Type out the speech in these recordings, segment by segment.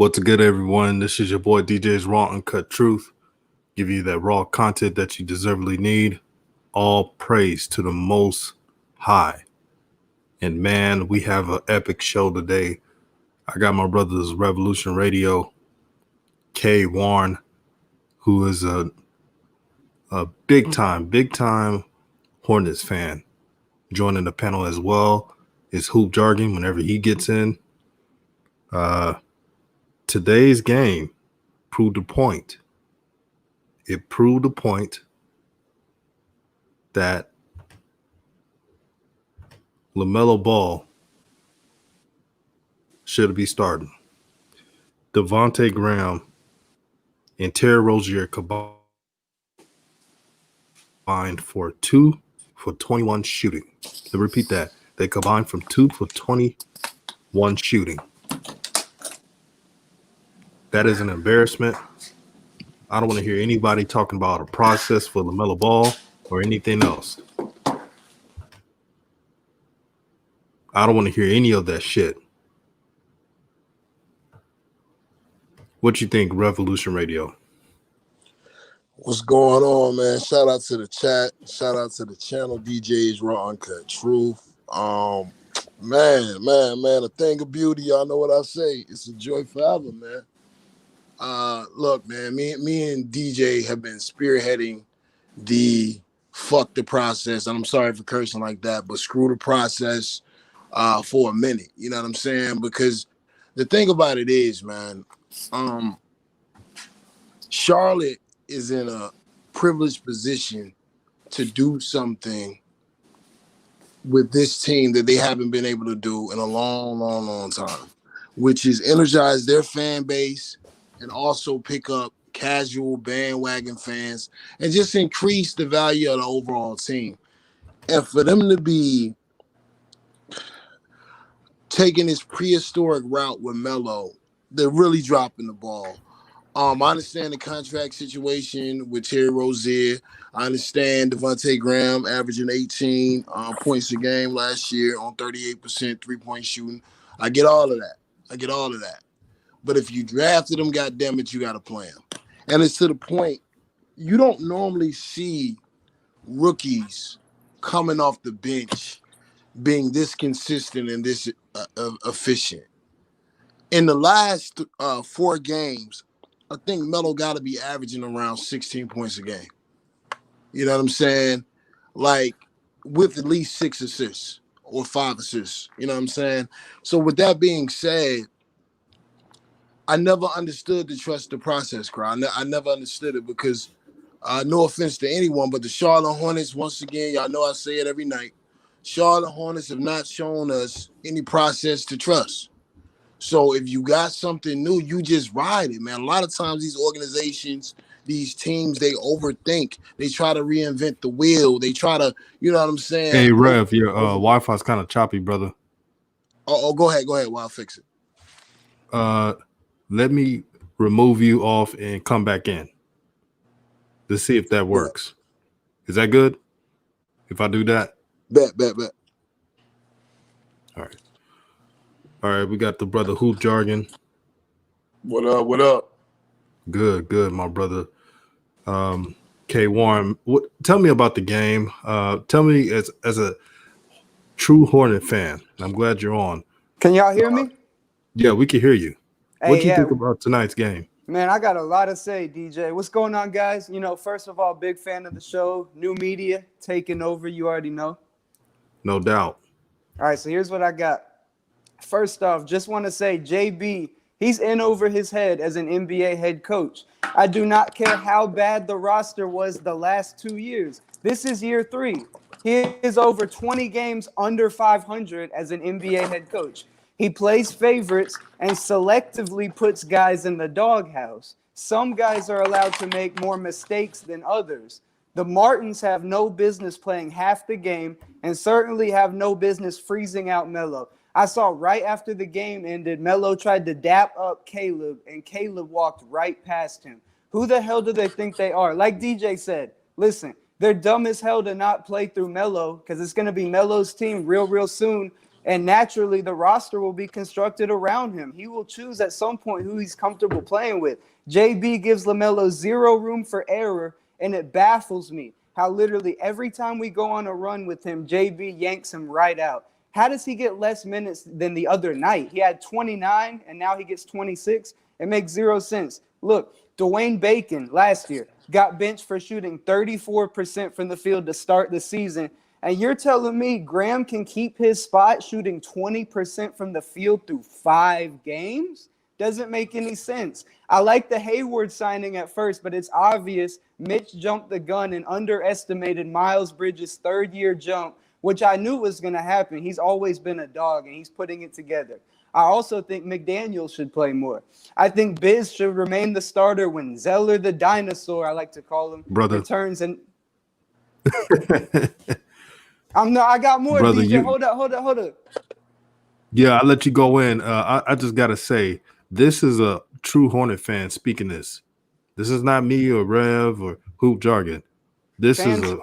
What's good, everyone? This is your boy DJ's Raw Uncut Truth. Give you that raw content that you deservedly need. All praise to the Most High. And man, we have an epic show today. I got my brother's Revolution Radio, K. Warren, who is a big time Hornets fan, joining the panel as well. It's Hoop Jargon whenever he gets in. Today's game proved a point. It proved a point that LaMelo Ball should be starting. Devontae Graham and Terry Rozier combined for 2 for 21 shooting. To repeat that, they combined from 2 for 21 shooting. That is an embarrassment. I don't want to hear anybody talking about a process for LaMelo Ball or anything else. I don't want to hear any of that shit. What you think, Revolution Radio? What's going on, man? Shout out to the chat. Shout out to the channel, DJ's Raw Uncut Truth. Man, a thing of beauty. Y'all know what I say. It's a joy forever, man. Look, man, me and DJ have been spearheading the fuck the process. And I'm sorry for cursing like that, but screw the process for a minute. You know what I'm saying? Because the thing about it is, man, Charlotte is in a privileged position to do something with this team that they haven't been able to do in a long time, which is energize their fan base and also pick up casual bandwagon fans and just increase the value of the overall team. And for them to be taking this prehistoric route with Melo, they're really dropping the ball. I understand the contract situation with Terry Rozier. I understand Devontae Graham averaging 18 points a game last year on 38% three-point shooting. I get all of that. But if you drafted him, goddammit, you got to play him. And it's to the point, you don't normally see rookies coming off the bench being this consistent and this efficient. In the last 4 games, I think Melo got to be averaging around 16 points a game. You know what I'm saying? Like, with at least 6 assists or 5 assists. You know what I'm saying? So with that being said, I never understood the trust the process crowd. I never understood it because no offense to anyone, but the Charlotte Hornets, once again, y'all know I say it every night, Charlotte Hornets have not shown us any process to trust. So if you got something new, you just ride it, man. A lot of times these organizations, these teams, they overthink. They try to reinvent the wheel. They try to, you know what I'm saying? Hey, Rev, your Wi-Fi's kind of choppy, brother. Oh, go ahead. Well, I'll fix it. Let me remove you off and come back in to see if that works. Is that good? If I do that? Bet. All right, we got the brother Hoop Jargon. What up? Good, my brother. K. Warren, tell me about the game. Tell me as a true Hornet fan. I'm glad you're on. Can y'all hear me? Yeah, we can hear you. Hey, what do you think about tonight's game? Man, I got a lot to say, DJ. What's going on, guys? You know, first of all, big fan of the show. New media taking over, you already know. No doubt. All right, so here's what I got. First off, just want to say JB, he's in over his head as an NBA head coach. I do not care how bad the roster was the last 2 years. This is year 3. He is over 20 games under 500 as an NBA head coach. He plays favorites and selectively puts guys in the doghouse. Some guys are allowed to make more mistakes than others. The Martins have no business playing half the game and certainly have no business freezing out Melo. I saw right after the game ended, Melo tried to dap up Caleb, and Caleb walked right past him. Who the hell do they think they are? Like DJ said, listen, they're dumb as hell to not play through Melo because it's going to be Melo's team real soon. And naturally, the roster will be constructed around him. He will choose at some point who he's comfortable playing with. JB gives LaMelo zero room for error, and it baffles me how literally every time we go on a run with him, JB yanks him right out. How does he get less minutes than the other night? He had 29, and now he gets 26. It makes zero sense. Look, Dwayne Bacon last year got benched for shooting 34% from the field to start the season. And you're telling me Graham can keep his spot shooting 20% from the field through 5 games? Doesn't make any sense. I like the Hayward signing at first, but it's obvious Mitch jumped the gun and underestimated Miles Bridges' third-year jump, which I knew was going to happen. He's always been a dog, and he's putting it together. I also think McDaniels should play more. I think Biz should remain the starter when Zeller the dinosaur, I like to call him, returns. And I got more, Brother, DJ. Hold up. Yeah, I'll let you go in. I just got to say, this is a true Hornet fan speaking this. This is not me or Rev or Hoop Jargon. This is a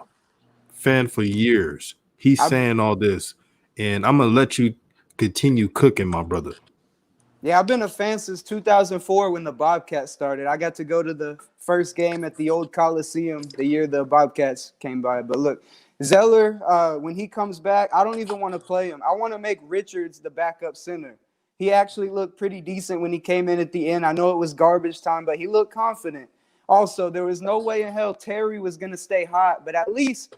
fan for years. He's saying all this, and I'm going to let you continue cooking, my brother. Yeah, I've been a fan since 2004 when the Bobcats started. I got to go to the first game at the old Coliseum the year the Bobcats came by. But look, Zeller, when he comes back, I don't even want to play him. I want to make Richards the backup center. He actually looked pretty decent when he came in at the end. I know it was garbage time, but he looked confident. Also, there was no way in hell Terry was going to stay hot, but at least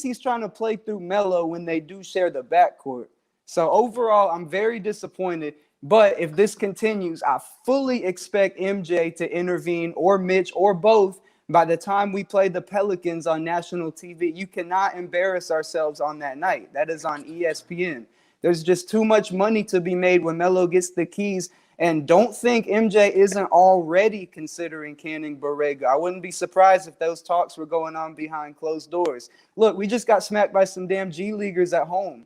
he's trying to play through Melo when they do share the backcourt. So overall, I'm very disappointed. But if this continues, I fully expect MJ to intervene, or Mitch, or both, by the time we play the Pelicans on national TV. You cannot embarrass ourselves on that night. That is on ESPN. There's just too much money to be made when Melo gets the keys. And don't think MJ isn't already considering canning Borrego. I wouldn't be surprised if those talks were going on behind closed doors. Look, we just got smacked by some damn G Leaguers at home.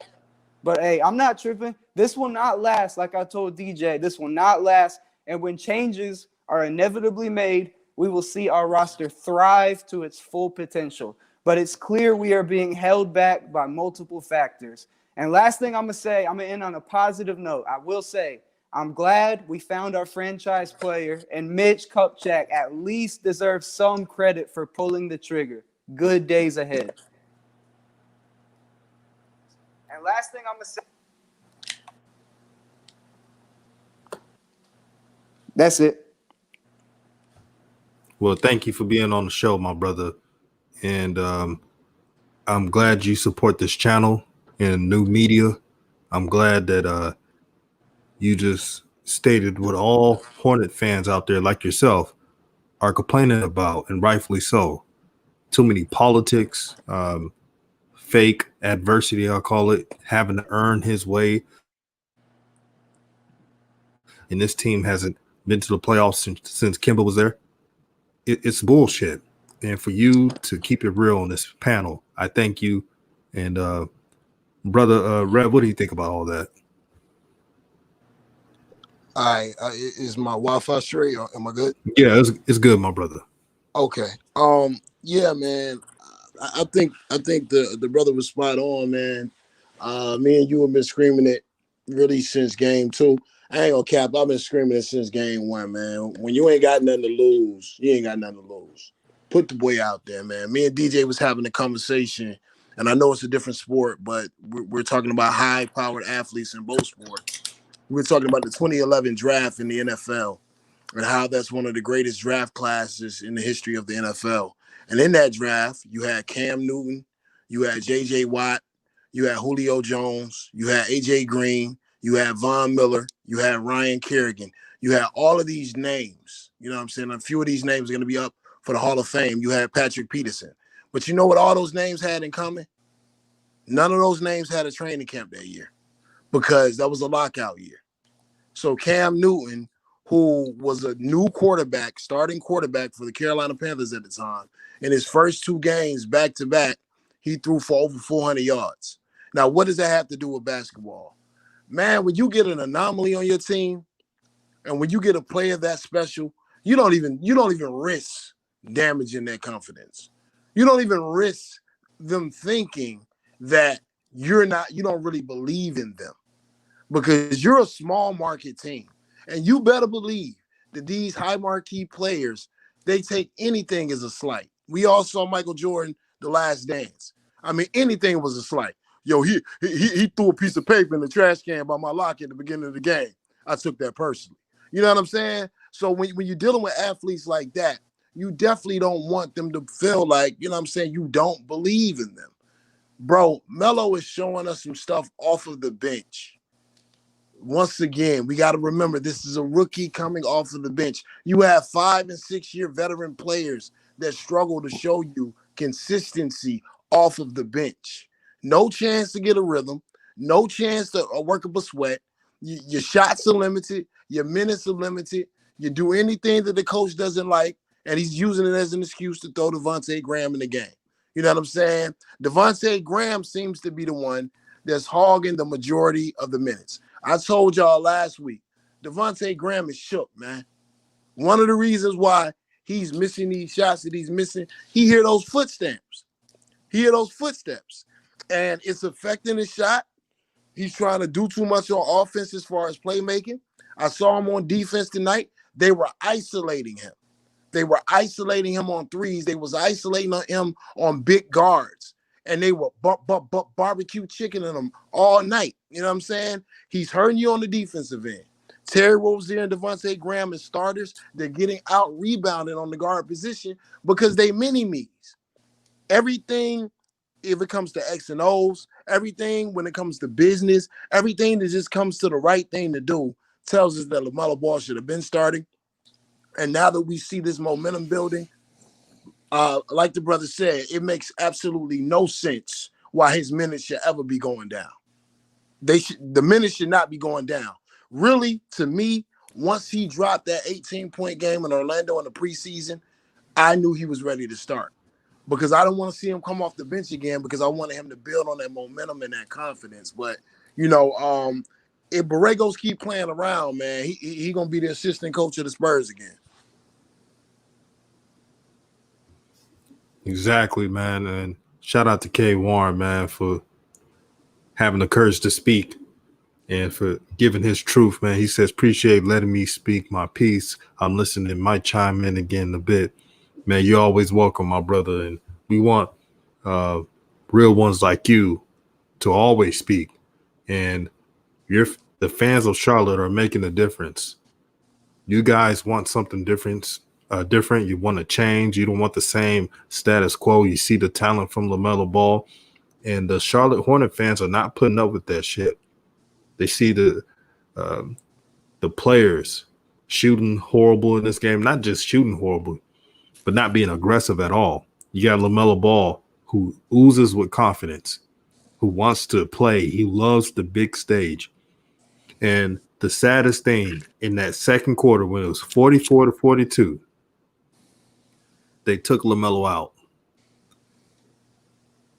But, hey, I'm not tripping. This will not last, like I told DJ. This will not last. And when changes are inevitably made, we will see our roster thrive to its full potential. But it's clear we are being held back by multiple factors. And last thing I'm going to say, I'm going to end on a positive note. I will say, I'm glad we found our franchise player, and Mitch Kupchak at least deserves some credit for pulling the trigger. Good days ahead. And last thing I'm going to say. That's it. Well, thank you for being on the show, my brother. And I'm glad you support this channel and new media. I'm glad that you just stated what all Hornet fans out there like yourself are complaining about, and rightfully so. Too many politics, fake adversity, I'll call it, having to earn his way. And this team hasn't been to the playoffs since Kimba was there. It's bullshit. And for you to keep it real on this panel, I thank you. And brother Rev, what do you think about all that? All right, is my Wi-Fi straight? Or am I good? Yeah, it's good, my brother. Okay. Yeah, man. I think the brother was spot on, man. Me and you have been screaming it really since game 2. I ain't gonna cap. I've been screaming it since game 1, man. When you ain't got nothing to lose, you ain't got nothing to lose. Put the boy out there, man. Me and DJ was having a conversation, and I know it's a different sport, but we're talking about high-powered athletes in both sports. We're talking about the 2011 draft in the NFL and how that's one of the greatest draft classes in the history of the NFL. And in that draft, you had Cam Newton, you had J.J. Watt, you had Julio Jones, you had A.J. Green, you had Von Miller, you had Ryan Kerrigan. You had all of these names. You know what I'm saying? A few of these names are going to be up for the Hall of Fame. You had Patrick Peterson. But you know what all those names had in common? None of those names had a training camp that year because that was a lockout year. So Cam Newton, who was a new quarterback, starting quarterback for the Carolina Panthers at the time, in his first 2 games back-to-back, he threw for over 400 yards. Now, what does that have to do with basketball? Man, when you get an anomaly on your team, and when you get a player that special, you don't even risk damaging their confidence. You don't even risk them thinking that you don't really believe in them because you're a small market team. And you better believe that these high marquee players, they take anything as a slight. We all saw Michael Jordan, The Last Dance. I mean, anything was a slight. Yo, he threw a piece of paper in the trash can by my locker at the beginning of the game. I took that personally. You know what I'm saying? So when you're dealing with athletes like that, you definitely don't want them to feel like, you know what I'm saying, you don't believe in them. Bro, Melo is showing us some stuff off of the bench. Once again, we got to remember this is a rookie coming off of the bench. You have 5 and 6 year veteran players that struggle to show you consistency off of the bench. No chance to get a rhythm, no chance to work up a sweat. Your shots are limited, your minutes are limited. You do anything that the coach doesn't like, and he's using it as an excuse to throw Devontae Graham in the game. You know what I'm saying? Devontae Graham seems to be the one that's hogging the majority of the minutes. I told y'all last week, Devontae Graham is shook, man. One of the reasons why he's missing these shots that he's missing, he hear those footsteps. And it's affecting his shot. He's trying to do too much on offense as far as playmaking. I saw him on defense tonight. They were isolating him. They were isolating him on threes. They was isolating him on big guards. And they were barbecue chickening him all night. You know what I'm saying? He's hurting you on the defensive end. Terry Rozier and Devontae Graham as starters, they're getting out-rebounded on the guard position because they mini-me's. Everything, if it comes to X and O's, everything when it comes to business, everything that just comes to the right thing to do tells us that LaMelo Ball should have been starting. And now that we see this momentum building, like the brother said, it makes absolutely no sense why his minutes should ever be going down. The minutes should not be going down. Really, to me, once he dropped that 18-point game in Orlando in the preseason, I knew he was ready to start because I don't want to see him come off the bench again because I wanted him to build on that momentum and that confidence. But, you know, if Borregos keep playing around, man, he going to be the assistant coach of the Spurs again. Exactly, man. And shout out to K. Warren, man, for having the courage to speak and for giving his truth, man. He says, appreciate letting me speak my piece. I'm listening. Might chime in again in a bit. Man, you're always welcome, my brother. And we want real ones like you to always speak. And the fans of Charlotte are making a difference. You guys want something different. You want to change. You don't want the same status quo. You see the talent from LaMelo Ball. And the Charlotte Hornet fans are not putting up with that shit. They see the players shooting horrible in this game, not just shooting horrible, but not being aggressive at all. You got LaMelo Ball, who oozes with confidence, who wants to play. He loves the big stage. And the saddest thing in that second quarter, when it was 44-42, they took LaMelo out.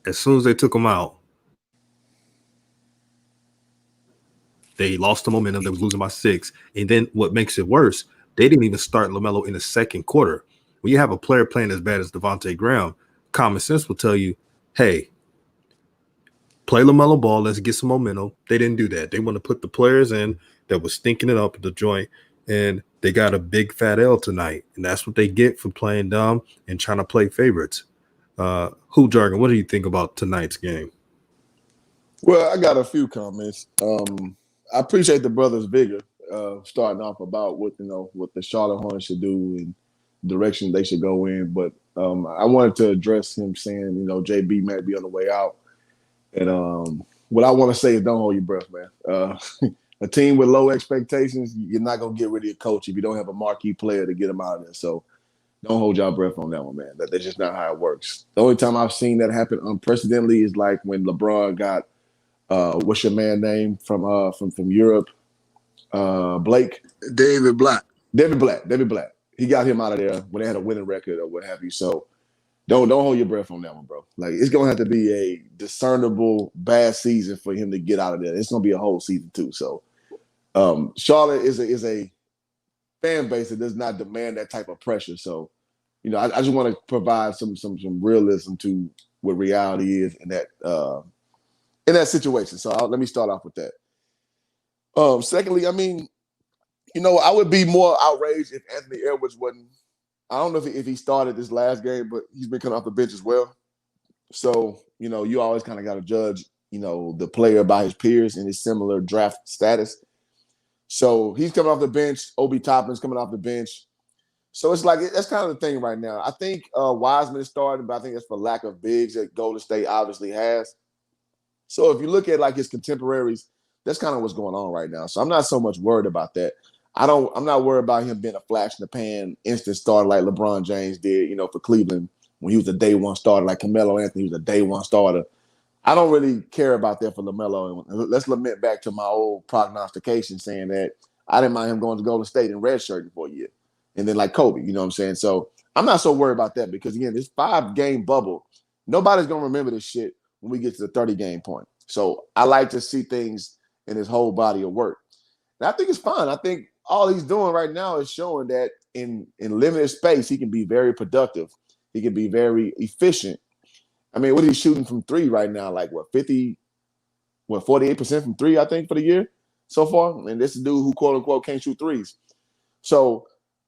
As soon as they took him out, they lost the momentum. They was losing by 6. And then what makes it worse, they didn't even start LaMelo in the second quarter. When you have a player playing as bad as Devontae Graham, common sense will tell you, hey, play LaMelo Ball. Let's get some momentum. They didn't do that. They want to put the players in that was stinking it up at the joint, and they got a big fat L tonight. And that's what they get for playing dumb and trying to play favorites. Who Jargon, what do you think about tonight's game? Well, I got a few comments. I appreciate the brother's vigor, starting off about what the Charlotte Hornets should do and direction they should go in. But I wanted to address him saying, JB might be on the way out. And what I want to say is don't hold your breath, man. A team with low expectations, you're not going to get rid of your coach if you don't have a marquee player to get him out of there. So don't hold your breath on that one, man. That's just not how it works. The only time I've seen that happen unprecedentedly is like when LeBron got what's your man name from Europe? Blake? David Black. David Black. He got him out of there when they had a winning record or what have you. So don't hold your breath on that one, bro. Like, it's gonna have to be a discernible bad season for him to get out of there. It's gonna be a whole season too. So Charlotte is a fan base that does not demand that type of pressure. So, I just want to provide some realism to what reality is in in that situation. So let me start off with that. Secondly, I mean, I would be more outraged if Anthony Edwards wasn't. I don't know if he started this last game, but he's been coming off the bench as well. So, you always kind of got to judge, the player by his peers in his similar draft status. So he's coming off the bench. Obi Toppin's coming off the bench. So it's like that's kind of the thing right now. I think Wiseman is starting, but I think that's for lack of bigs that Golden State obviously has. So if you look at like his contemporaries, that's kind of what's going on right now. So I'm not so much worried about that. I'm not worried about him being a flash in the pan, instant starter like LeBron James did, for Cleveland when he was a day one starter, like Carmelo Anthony was a day one starter. I don't really care about that for LaMelo. And let's lament back to my old prognostication saying that I didn't mind him going to Golden State in redshirting for a year. And then like Kobe, you know what I'm saying? So I'm not so worried about that because, again, this 5-game bubble, nobody's going to remember this shit when we get to the 30-game point. So I like to see things in his whole body of work. And I think it's fine. I think all he's doing right now is showing that in limited space, he can be very productive. He can be very efficient. I mean, what is he shooting from three right now? Like, 48% from three, I think, for the year so far? And this is a dude who, quote unquote, can't shoot threes. So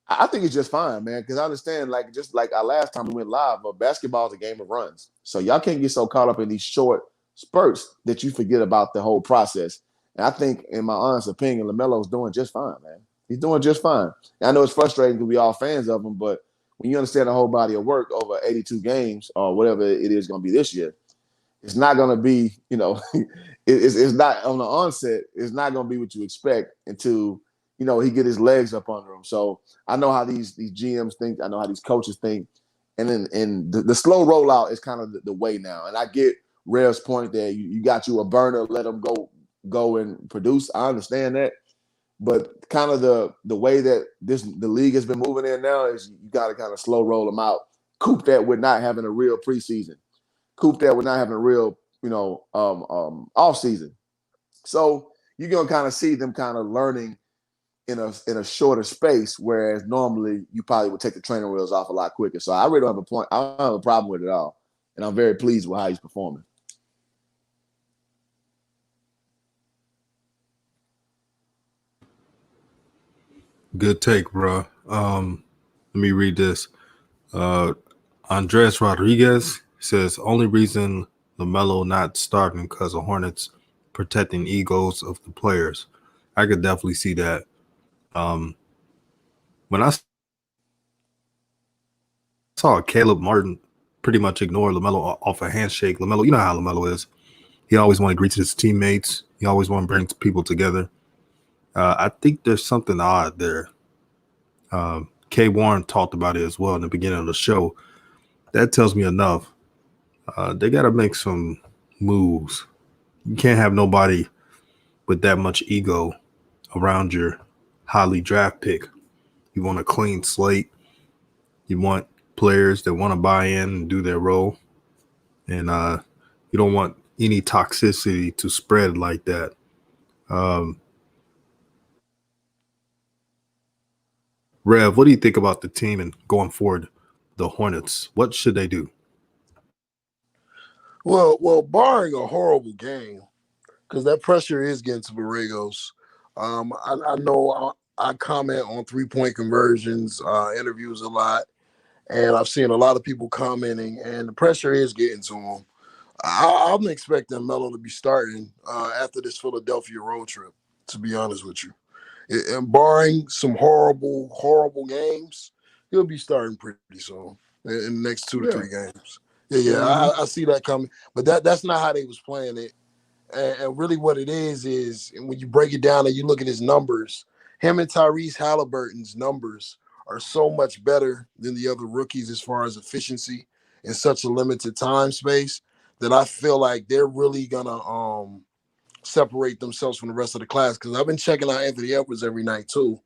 I think it's just fine, man, because I understand, like, just like our last time we went live, but basketball is a game of runs. So y'all can't get so caught up in these short spurts that you forget about the whole process. And I think, in my honest opinion, LaMelo's doing just fine, man. He's doing just fine. And I know it's frustrating because we all fans of him, but when you understand the whole body of work over 82 games or whatever it is going to be this year, it's not going to be, it's not on the onset. It's not going to be what you expect until, he get his legs up under him. So I know how these GMs think. I know how these coaches think. And then the slow rollout is kind of the way now. And I get Rev's point that you got you a burner, let him go and produce. I understand that. But kind of the way that the league has been moving in now is you got to kind of slow roll them out. Coop that with not having a real preseason. Coop that with not having a real, off season. So you're gonna kind of see them kind of learning in a shorter space, whereas normally you probably would take the training wheels off a lot quicker. So I really don't have a point. I don't have a problem with it at all, and I'm very pleased with how he's performing. Good take, bro. Let me read this. Andres Rodriguez says only reason LaMelo not starting because of Hornets protecting egos of the players. I could definitely see that. When I saw Caleb Martin pretty much ignore LaMelo off a handshake, LaMelo, you know how LaMelo is. He always want to greet his teammates. He always want to bring people together. I think there's something odd there. K. Warren talked about it as well in the beginning of the show. That tells me enough. They got to make some moves. You can't have nobody with that much ego around your highly draft pick. You want a clean slate. You want players that want to buy in and do their role. And you don't want any toxicity to spread like that. Rev, what do you think about the team and going forward, the Hornets? What should they do? Well, barring a horrible game, because that pressure is getting to Borregos. I know I comment on 3-point conversions, interviews a lot, and I've seen a lot of people commenting, and the pressure is getting to him. I'm expecting Melo to be starting after this Philadelphia road trip, to be honest with you. And barring some horrible games, he'll be starting pretty soon in the next 2 to 3 games. Yeah, I see that coming. But that's not how they was playing it. And really what it is when you break it down and you look at his numbers, him and Tyrese Halliburton's numbers are so much better than the other rookies as far as efficiency in such a limited time space that I feel like they're really gonna separate themselves from the rest of the class. Because I've been checking out Anthony Edwards every night too.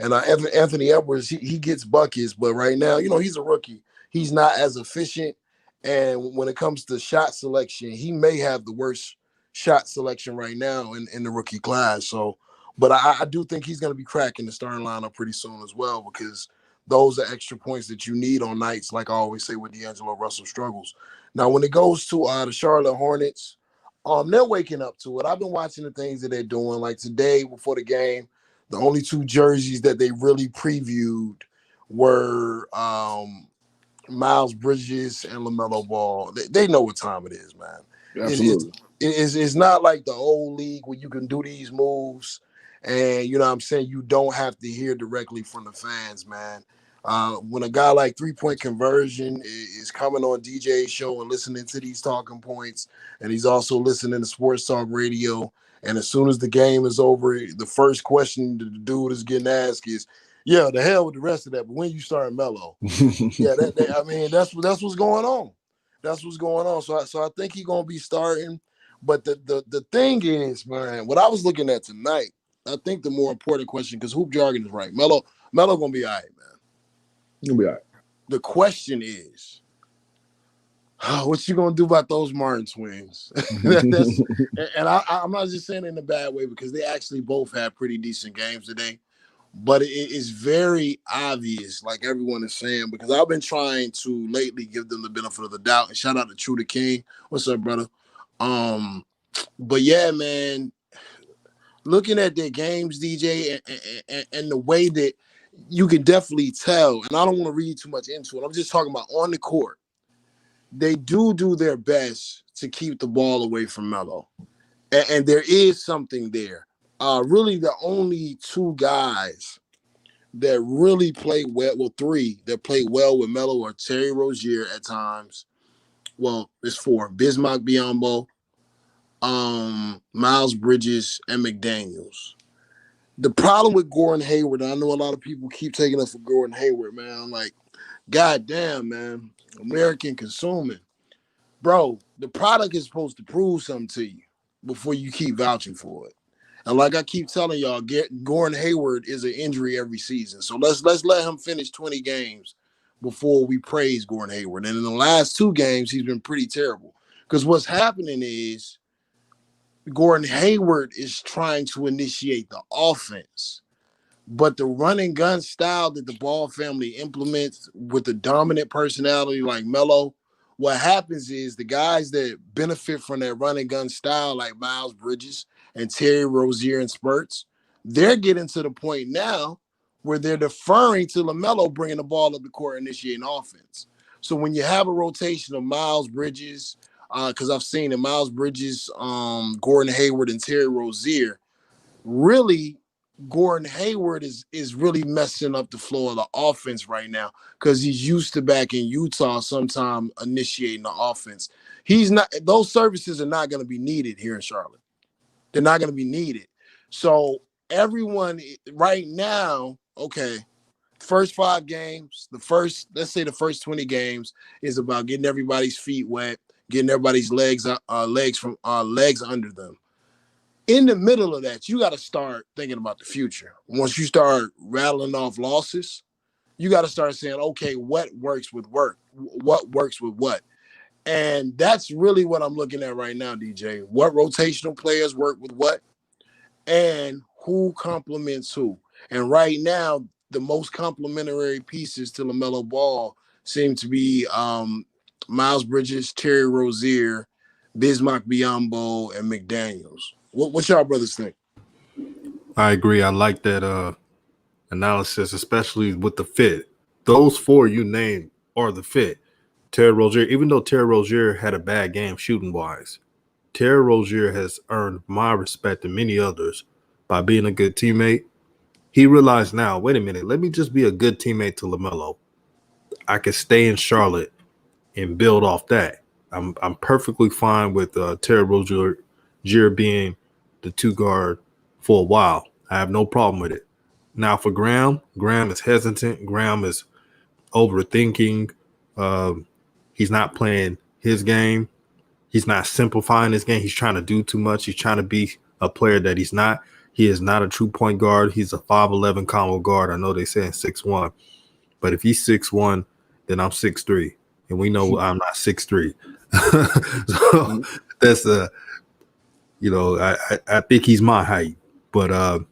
And Anthony Edwards, he gets buckets, but right now, he's a rookie. He's not as efficient. And when it comes to shot selection, he may have the worst shot selection right now in the rookie class. So, but I do think he's going to be cracking the starting lineup pretty soon as well, because those are extra points that you need on nights, like I always say, with D'Angelo Russell struggles. Now, when it goes to the Charlotte Hornets, They're waking up to it. I've been watching the things that they're doing. Like today, before the game, the only two jerseys that they really previewed were Miles Bridges and LaMelo Ball. They know what time it is, man. Absolutely. It's not like the old league where you can do these moves and you know what I'm saying, you don't have to hear directly from the fans, man. When a guy like 3-point conversion is coming on DJ's show and listening to these talking points, and he's also listening to sports talk radio, and as soon as the game is over, the first question the dude is getting asked is, yeah, the hell with the rest of that, but when you start Melo? Yeah, I mean, that's what's going on. That's what's going on. So I think he's gonna be starting. But the thing is, man, what I was looking at tonight, I think the more important question, because Hoop Jargon is right. Melo gonna be all right, man. You'll be all right. The question is, what you gonna do about those Martin twins? And I'm not just saying it in a bad way because they actually both had pretty decent games today. But it is very obvious, like everyone is saying, because I've been trying to lately give them the benefit of the doubt. And shout out to True the King. What's up, brother? But yeah, man, looking at their games, DJ, and the way that you can definitely tell, and I don't want to read too much into it. I'm just talking about on the court. They do their best to keep the ball away from Melo. And there is something there. Really, the only two guys that really play well, well, three that play well with Melo are Terry Rozier at times. Well, it's four: Bismack Biyombo, Miles Bridges, and McDaniels. The problem with Gordon Hayward, and I know a lot of people keep taking up for Gordon Hayward, man. I'm like, God damn, man, American consuming, bro. The product is supposed to prove something to you before you keep vouching for it. And like I keep telling y'all, Gordon Hayward is an injury every season. So let's let him finish 20 games before we praise Gordon Hayward. And in the last 2 games, he's been pretty terrible. Because what's happening is Gordon Hayward is trying to initiate the offense. But the run and gun style that the Ball family implements with the dominant personality like Melo, what happens is the guys that benefit from that run and gun style, like Miles Bridges and Terry Rozier in spurts, they're getting to the point now where they're deferring to LaMelo bringing the ball up the court, initiating offense. So when you have a rotation of Miles Bridges, because I've seen it, Miles Bridges, Gordon Hayward, and Terry Rozier, really Gordon Hayward is really messing up the flow of the offense right now because he's used to back in Utah sometime initiating the offense. He's not; those services are not going to be needed here in Charlotte. They're not going to be needed. So everyone right now, okay, first 5 games, let's say the first 20 games is about getting everybody's feet wet, getting everybody's legs under them. In the middle of that, you got to start thinking about the future. Once you start rattling off losses, you got to start saying, okay, what works with work? What works with what? And that's really what I'm looking at right now, DJ. What rotational players work with what? And who complements who? And right now, the most complementary pieces to LaMelo Ball seem to be Miles Bridges, Terry Rozier, Bismack Biyombo, and McDaniels. What y'all brothers think? I agree. I like that analysis, especially with the fit. Those 4 you named are the fit. Terry Rozier, even though Terry Rozier had a bad game shooting wise, Terry Rozier has earned my respect and many others by being a good teammate. He realized now, wait a minute, let me just be a good teammate to LaMelo. I can stay in Charlotte and build off that. I'm perfectly fine with Terry Rozier being the 2 guard for a while. I have no problem with it. Now for Graham is hesitant. Graham is overthinking. He's not playing his game. He's not simplifying his game. He's trying to do too much. He's trying to be a player that he's not. He is not a true point guard. He's a 5'11" combo guard. I know they say 6'1", but if he's 6'1", then I'm 6'3", and we know I'm not 6'3". So that's I think he's my height, but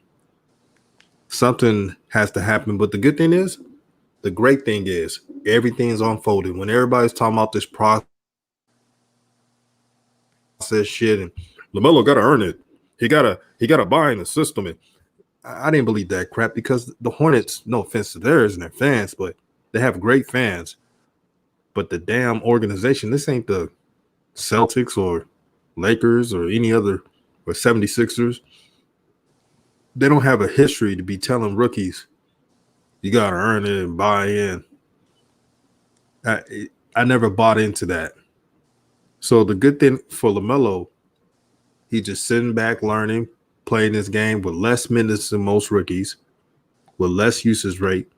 something has to happen. But the great thing is everything's unfolding. When everybody's talking about this process, process shit, and LaMelo got to earn it. He gotta buy in the system, and I didn't believe that crap because the Hornets, no offense to theirs and their fans, but they have great fans. But the damn organization, this ain't the Celtics or Lakers or any other or 76ers. They don't have a history to be telling rookies you gotta earn it and buy in. I never bought into that. So the good thing for LaMelo, he just sitting back learning, playing this game with less minutes than most rookies, with less usage rate,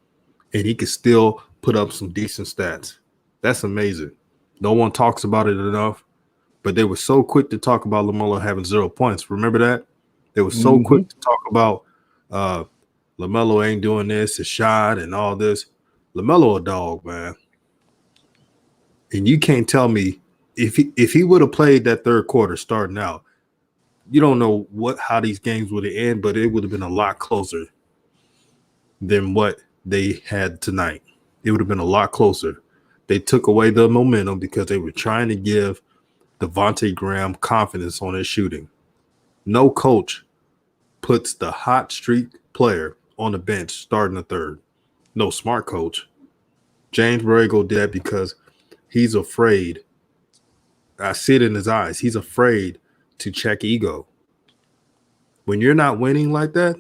and he can still put up some decent stats. That's amazing. No one talks about it enough, but they were so quick to talk about LaMelo having 0 points. Remember that? They were so quick to talk about LaMelo ain't doing this, his shot, and all this. LaMelo a dog, man. And you can't tell me if he would have played that third quarter starting out, you don't know how these games would have ended, but it would have been a lot closer than what they had tonight. It would have been a lot closer. They took away the momentum because they were trying to give Devontae Graham confidence on his shooting. No coach puts the hot streak player on the bench starting the third. No smart coach. James Borrego did that because he's afraid. I see it in his eyes. He's afraid to check ego. When you're not winning like that,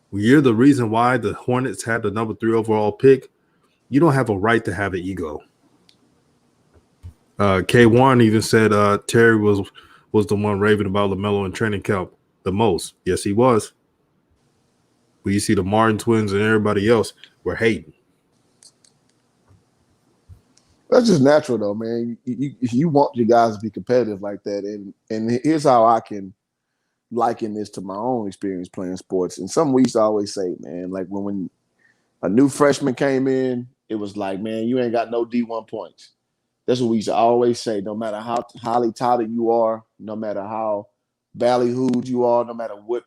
when you're the reason why the Hornets had the number 3 overall pick, you don't have a right to have an ego. K1 even said Terry was the one raving about LaMelo in training camp the most. Yes, he was. But you see the Martin twins and everybody else were hating. That's just natural, though, man. You want your guys to be competitive like that, and here's how I can liken this to my own experience playing sports. And some weeks I always say, man, like when a new freshman came in, it was like, man, you ain't got no D1 points. That's what we used to always say. No matter how highly touted you are, no matter how ballyhooed you are, no matter what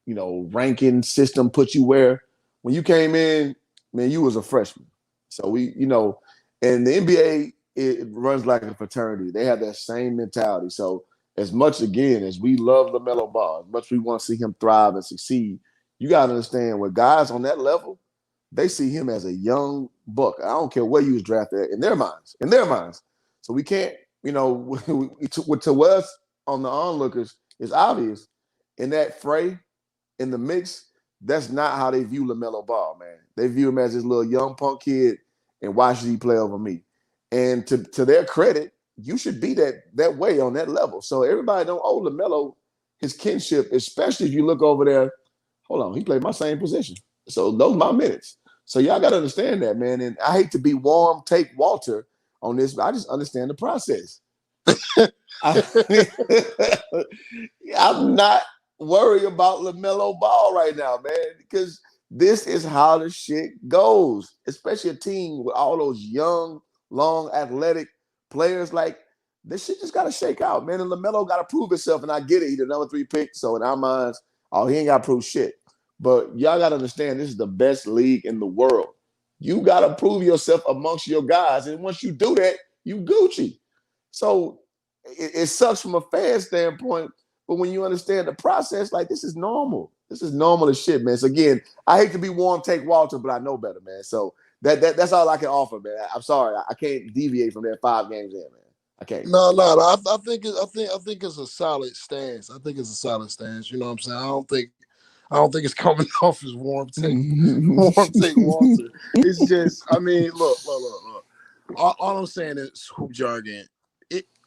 ranking system put you where, when you came in, man, you was a freshman. So and the NBA, it runs like a fraternity. They have that same mentality. So as much, again, as we love LaMelo Ball, as much as we want to see him thrive and succeed, you got to understand with guys on that level, they see him as a young buck. I don't care where you was drafted at, in their minds. So we can't, to us on the onlookers, it's obvious in that fray, in the mix, that's not how they view LaMelo Ball, man. They view him as this little young punk kid, and why should he play over me? And to their credit, you should be that way on that level. So everybody don't owe LaMelo his kinship, especially if you look over there. Hold on, he played my same position. So those are my minutes. So y'all got to understand that, man. And I hate to be warm, take Walter on this, but I just understand the process. I'm not worried about LaMelo Ball right now, man, because this is how the shit goes, especially a team with all those young, long, athletic players. Like, this shit just got to shake out, man. And LaMelo got to prove himself, and I get it. He's the number 3 pick, so in our minds, he ain't got to prove shit. But y'all got to understand, this is the best league in the world. You got to prove yourself amongst your guys, and once you do that, you Gucci. So it sucks from a fan standpoint, but when you understand the process, like, this is normal. This is normal as shit, man. So again, I hate to be warm, take Walter, but I know better, man. So that's all I can offer, man. I'm sorry, I can't deviate from that 5 games in, man. I can't. No. I think it's a solid stance. I think it's a solid stance. You know what I'm saying? I don't think it's coming off as warm take Walter. It's just, I mean, look. All I'm saying is hoop jargon.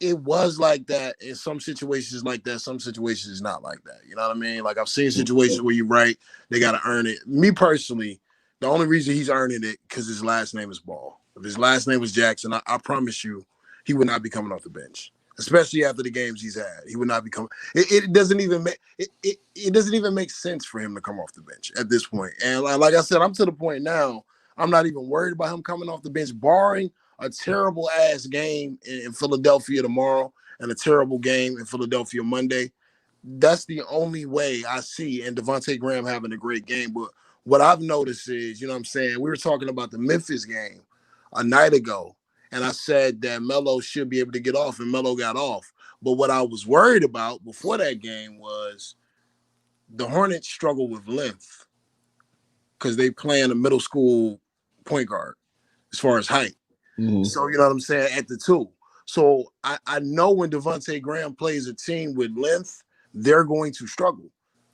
It was like that in some situations, like that. Some situations is not like that. You know what I mean? Like, I've seen situations where you're right, they got to earn it. Me personally, the only reason he's earning it because his last name is Ball. If his last name was Jackson, I promise you, he would not be coming off the bench, especially after the games he's had. He would not be coming. It doesn't even make it doesn't even make sense for him to come off the bench at this point. And like I said, I'm to the point now. I'm not even worried about him coming off the bench, barring a terrible ass game in Philadelphia tomorrow and a terrible game in Philadelphia Monday. That's the only way I see. And Devontae Graham having a great game. But what I've noticed is, you know what I'm saying, we were talking about the Memphis game a night ago, and I said that Melo should be able to get off, and Melo got off. But what I was worried about before that game was the Hornets struggle with length because they play in a middle school point guard as far as height. Mm-hmm. So, you know what I'm saying, at the two. So I know when Devontae Graham plays a team with length, they're going to struggle.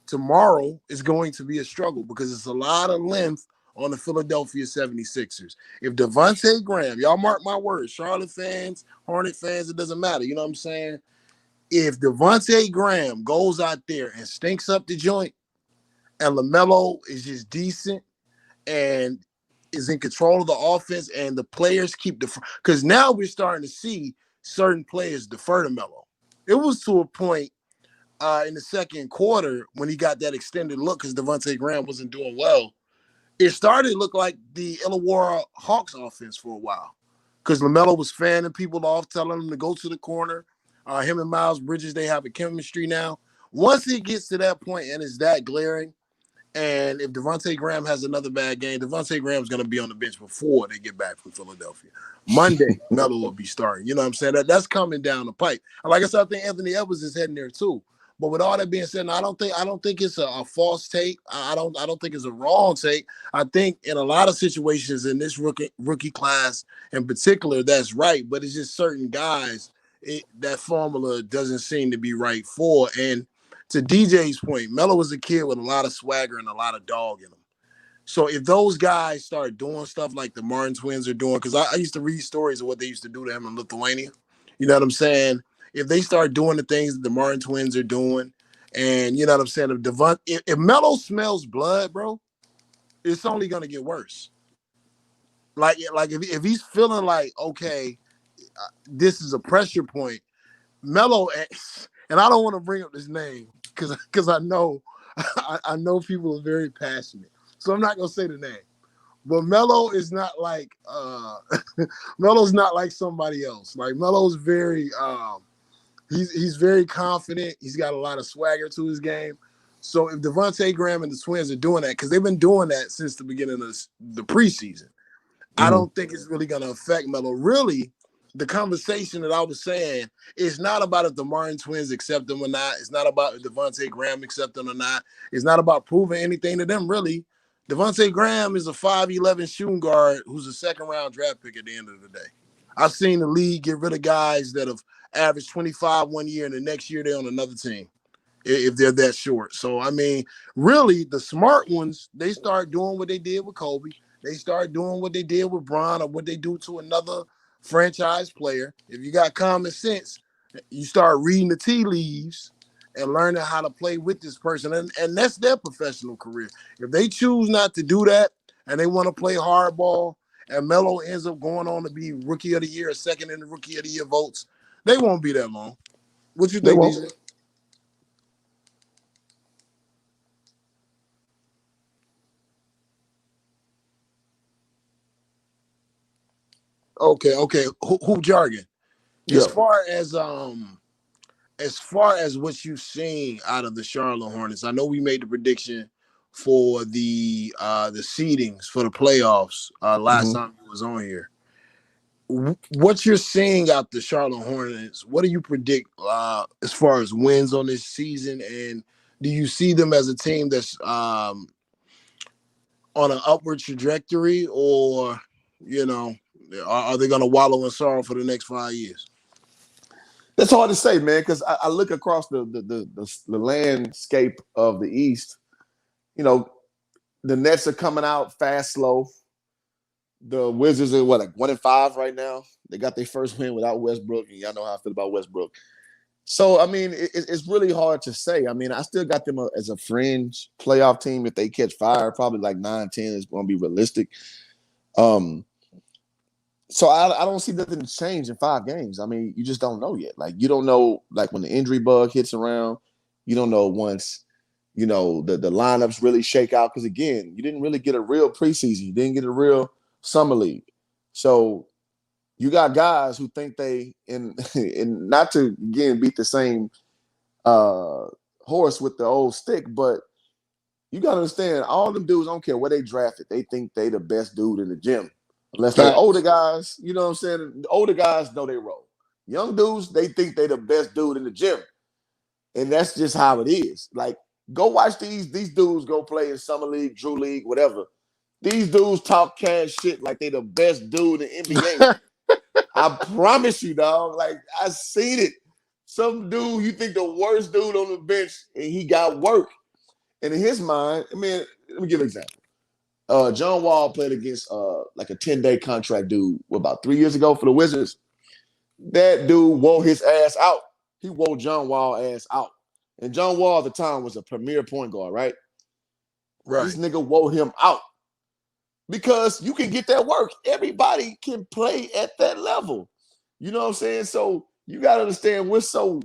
Tomorrow is going to be a struggle because it's a lot of length on the Philadelphia 76ers. If Devontae Graham, y'all mark my words, Charlotte fans, Hornet fans, it doesn't matter. You know what I'm saying? If Devontae Graham goes out there and stinks up the joint and LaMelo is just decent and is in control of the offense and the players keep because now we're starting to see certain players defer to Melo. It was to a point in the second quarter when he got that extended look because Devontae Graham wasn't doing well. It started to look like the Illawarra Hawks offense for a while because LaMelo was fanning people off, telling them to go to the corner. Him and Miles Bridges, they have a chemistry now. Once it gets to that point and it's that glaring, and if Devontae Graham has another bad game, Devontae Graham's going to be on the bench before they get back from Philadelphia. Monday, Melo will be starting. You know what I'm saying? That's coming down the pipe. And like I said, I think Anthony Edwards is heading there too. But with all that being said, I don't think it's a false take. I don't think it's a wrong take. I think in a lot of situations in this rookie class in particular, that's right. But it's just certain guys that formula doesn't seem to be right for. And to DJ's point, Melo was a kid with a lot of swagger and a lot of dog in him. So if those guys start doing stuff like the Martin twins are doing, because I used to read stories of what they used to do to him in Lithuania. You know what I'm saying? If they start doing the things that the Martin twins are doing, and you know what I'm saying, if Melo smells blood, bro, it's only gonna get worse. Like if he's feeling like, okay, this is a pressure point, Melo, and I don't want to bring up his name because I know I know people are very passionate, so I'm not gonna say the name. But Melo is not like Melo's not like somebody else. Like Melo's very he's very confident. He's got a lot of swagger to his game. So if Devontae Graham and the Twins are doing that, because they've been doing that since the beginning of the preseason, I don't think it's really going to affect Melo. Really, the conversation that I was saying is not about if the Martin twins accept him or not. It's not about if Devontae Graham accept him or not. It's not about proving anything to them, really. Devontae Graham is a 5'11 shooting guard who's a second-round draft pick at the end of the day. I've seen the league get rid of guys that have averaged 25 one year and the next year they're on another team if they're that short. So, I mean, really, the smart ones, they start doing what they did with Kobe. They start doing what they did with Bron or what they do to another franchise player. If you got common sense, you start reading the tea leaves and learning how to play with this person. And that's their professional career. If they choose not to do that and they want to play hardball and Melo ends up going on to be Rookie of the Year or second in the Rookie of the Year votes, they won't be that long. What you think, DJ? Okay. Who jargon? Yeah. As far as what you've seen out of the Charlotte Hornets, I know we made the prediction for the seedings for the playoffs last time we was on here. What you're seeing out the Charlotte Hornets, what do you predict as far as wins on this season? And do you see them as a team that's on an upward trajectory, or, you know, are they going to wallow in sorrow for the next 5 years? That's hard to say, man, because I look across the landscape of the East. You know, the Nets are coming out fast, slow. The Wizards are like 1-5 right now. They got their first win without Westbrook, and y'all know how I feel about Westbrook. So, I mean, it's really hard to say. I mean, I still got them as a fringe playoff team. If they catch fire, probably like 9-10 is going to be realistic. So I don't see nothing change in 5 games. I mean, you just don't know yet. Like, you don't know, like, when the injury bug hits around, you don't know once, you know, the lineups really shake out. Because, again, you didn't really get a real preseason. You didn't get a real summer league. So you got guys who think they, and not to, again, beat the same horse with the old stick, but you got to understand, all them dudes, I don't care where they drafted, they think they the best dude in the gym. Unless they're older guys, you know what I'm saying? The older guys know their role. Young dudes, they think they the best dude in the gym. And that's just how it is. Like, go watch these dudes go play in Summer League, Drew League, whatever. These dudes talk cash shit like they the best dude in the NBA. I promise you, dog. Like, I seen it. Some dude, you think the worst dude on the bench, and he got work. And in his mind, I mean, let me give an example. John Wall played against like a 10-day contract dude about 3 years ago for the Wizards. That dude wore his ass out. He wore John Wall ass out. And John Wall at the time was a premier point guard, right? Right. This nigga wore him out. Because you can get that work. Everybody can play at that level. You know what I'm saying? So you got to understand we're so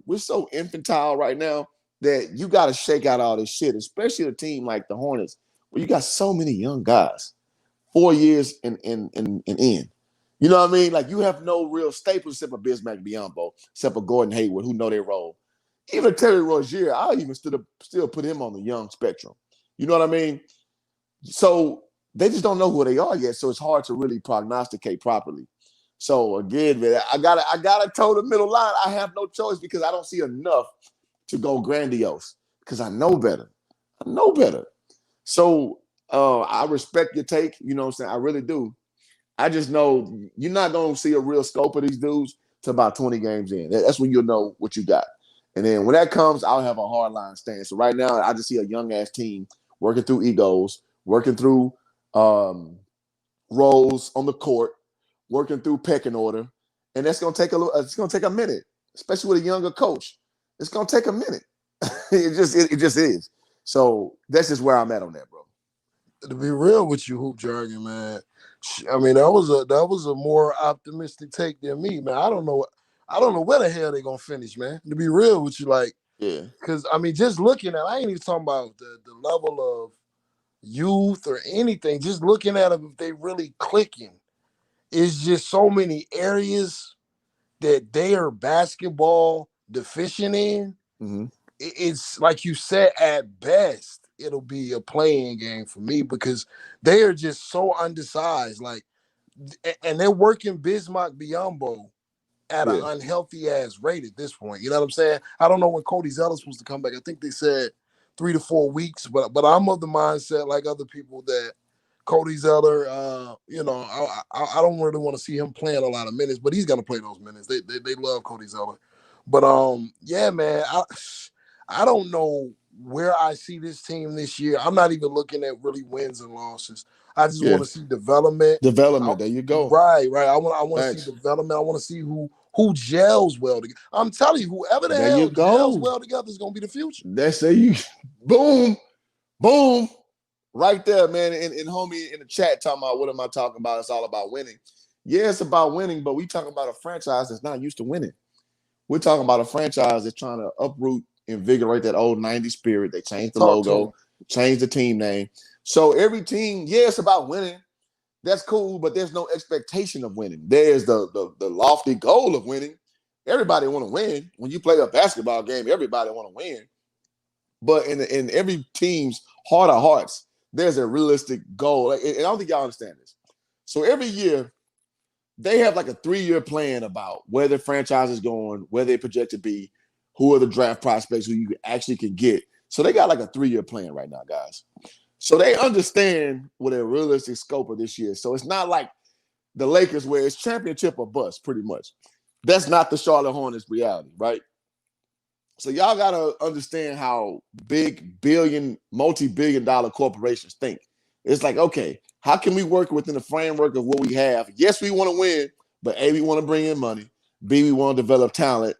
infantile right now that you got to shake out all this shit, especially a team like the Hornets, where you got so many young guys, 4 years and in. You know what I mean? Like, you have no real staples except for Bismack Biyombo, except for Gordon Hayward, who know their role. Even Terry Rozier, I even still put him on the young spectrum. You know what I mean? So they just don't know who they are yet, so it's hard to really prognosticate properly. So again, man, I gotta toe the middle line. I have no choice because I don't see enough to go grandiose because I know better. So I respect your take. You know what I'm saying? I really do. I just know you're not going to see a real scope of these dudes till about 20 games in. That's when you'll know what you got. And then when that comes, I'll have a hard line stance. So right now, I just see a young-ass team working through egos, working through roles on the court, working through pecking order. And that's going to take it's going to take a minute, especially with a younger coach. It's going to take a minute. It just is. So that's just where I'm at on that, bro. To be real with you, Hoop Jargon, man. I mean, that was a more optimistic take than me, man. I don't know where the hell they're gonna finish, man. To be real with you, like, yeah, because I mean, just looking at, I ain't even talking about the level of youth or anything. Just looking at them, if they really clicking, it's just so many areas that they are basketball deficient in. Mm-hmm. It's like you said, at best, it'll be a playing game for me because they are just so undersized. Like, and they're working Bismack Biyombo at an unhealthy ass rate at this point. You know what I'm saying? I don't know when Cody Zeller's supposed to come back. I think they said 3 to 4 weeks, but I'm of the mindset, like other people, that Cody Zeller, you know, I don't really want to see him playing a lot of minutes, but he's gonna play those minutes. They love Cody Zeller. But yeah, man, I don't know where I see this team this year. I'm not even looking at really wins and losses. I just want to see development. There you go. Right. I want to see development. I want to see who gels well together. I'm telling you, whoever the hell gels well together is going to be the future. That's you. Boom, right there, man. And homie in the chat talking about, what am I talking about? It's all about winning. Yeah, it's about winning, but we talking about a franchise that's not used to winning. We're talking about a franchise that's trying to uproot, invigorate that old 90s spirit. They changed the logo, changed the team name. So every team, yeah, it's about winning. That's cool, but there's no expectation of winning. There's the lofty goal of winning. Everybody want to win. When you play a basketball game, everybody want to win. But in every team's heart of hearts, there's a realistic goal. And I don't think y'all understand this. So every year, they have like a 3-year plan about where the franchise is going, where they project to be, who are the draft prospects who you actually can get. So they got like a 3-year plan right now, guys. So they understand what a realistic scope of this year. So it's not like the Lakers where it's championship or bust, pretty much. That's not the Charlotte Hornets reality, right? So y'all got to understand how big multi-billion-dollar corporations think. It's like, okay, how can we work within the framework of what we have? Yes, we want to win, but A, we want to bring in money. B, we want to develop talent.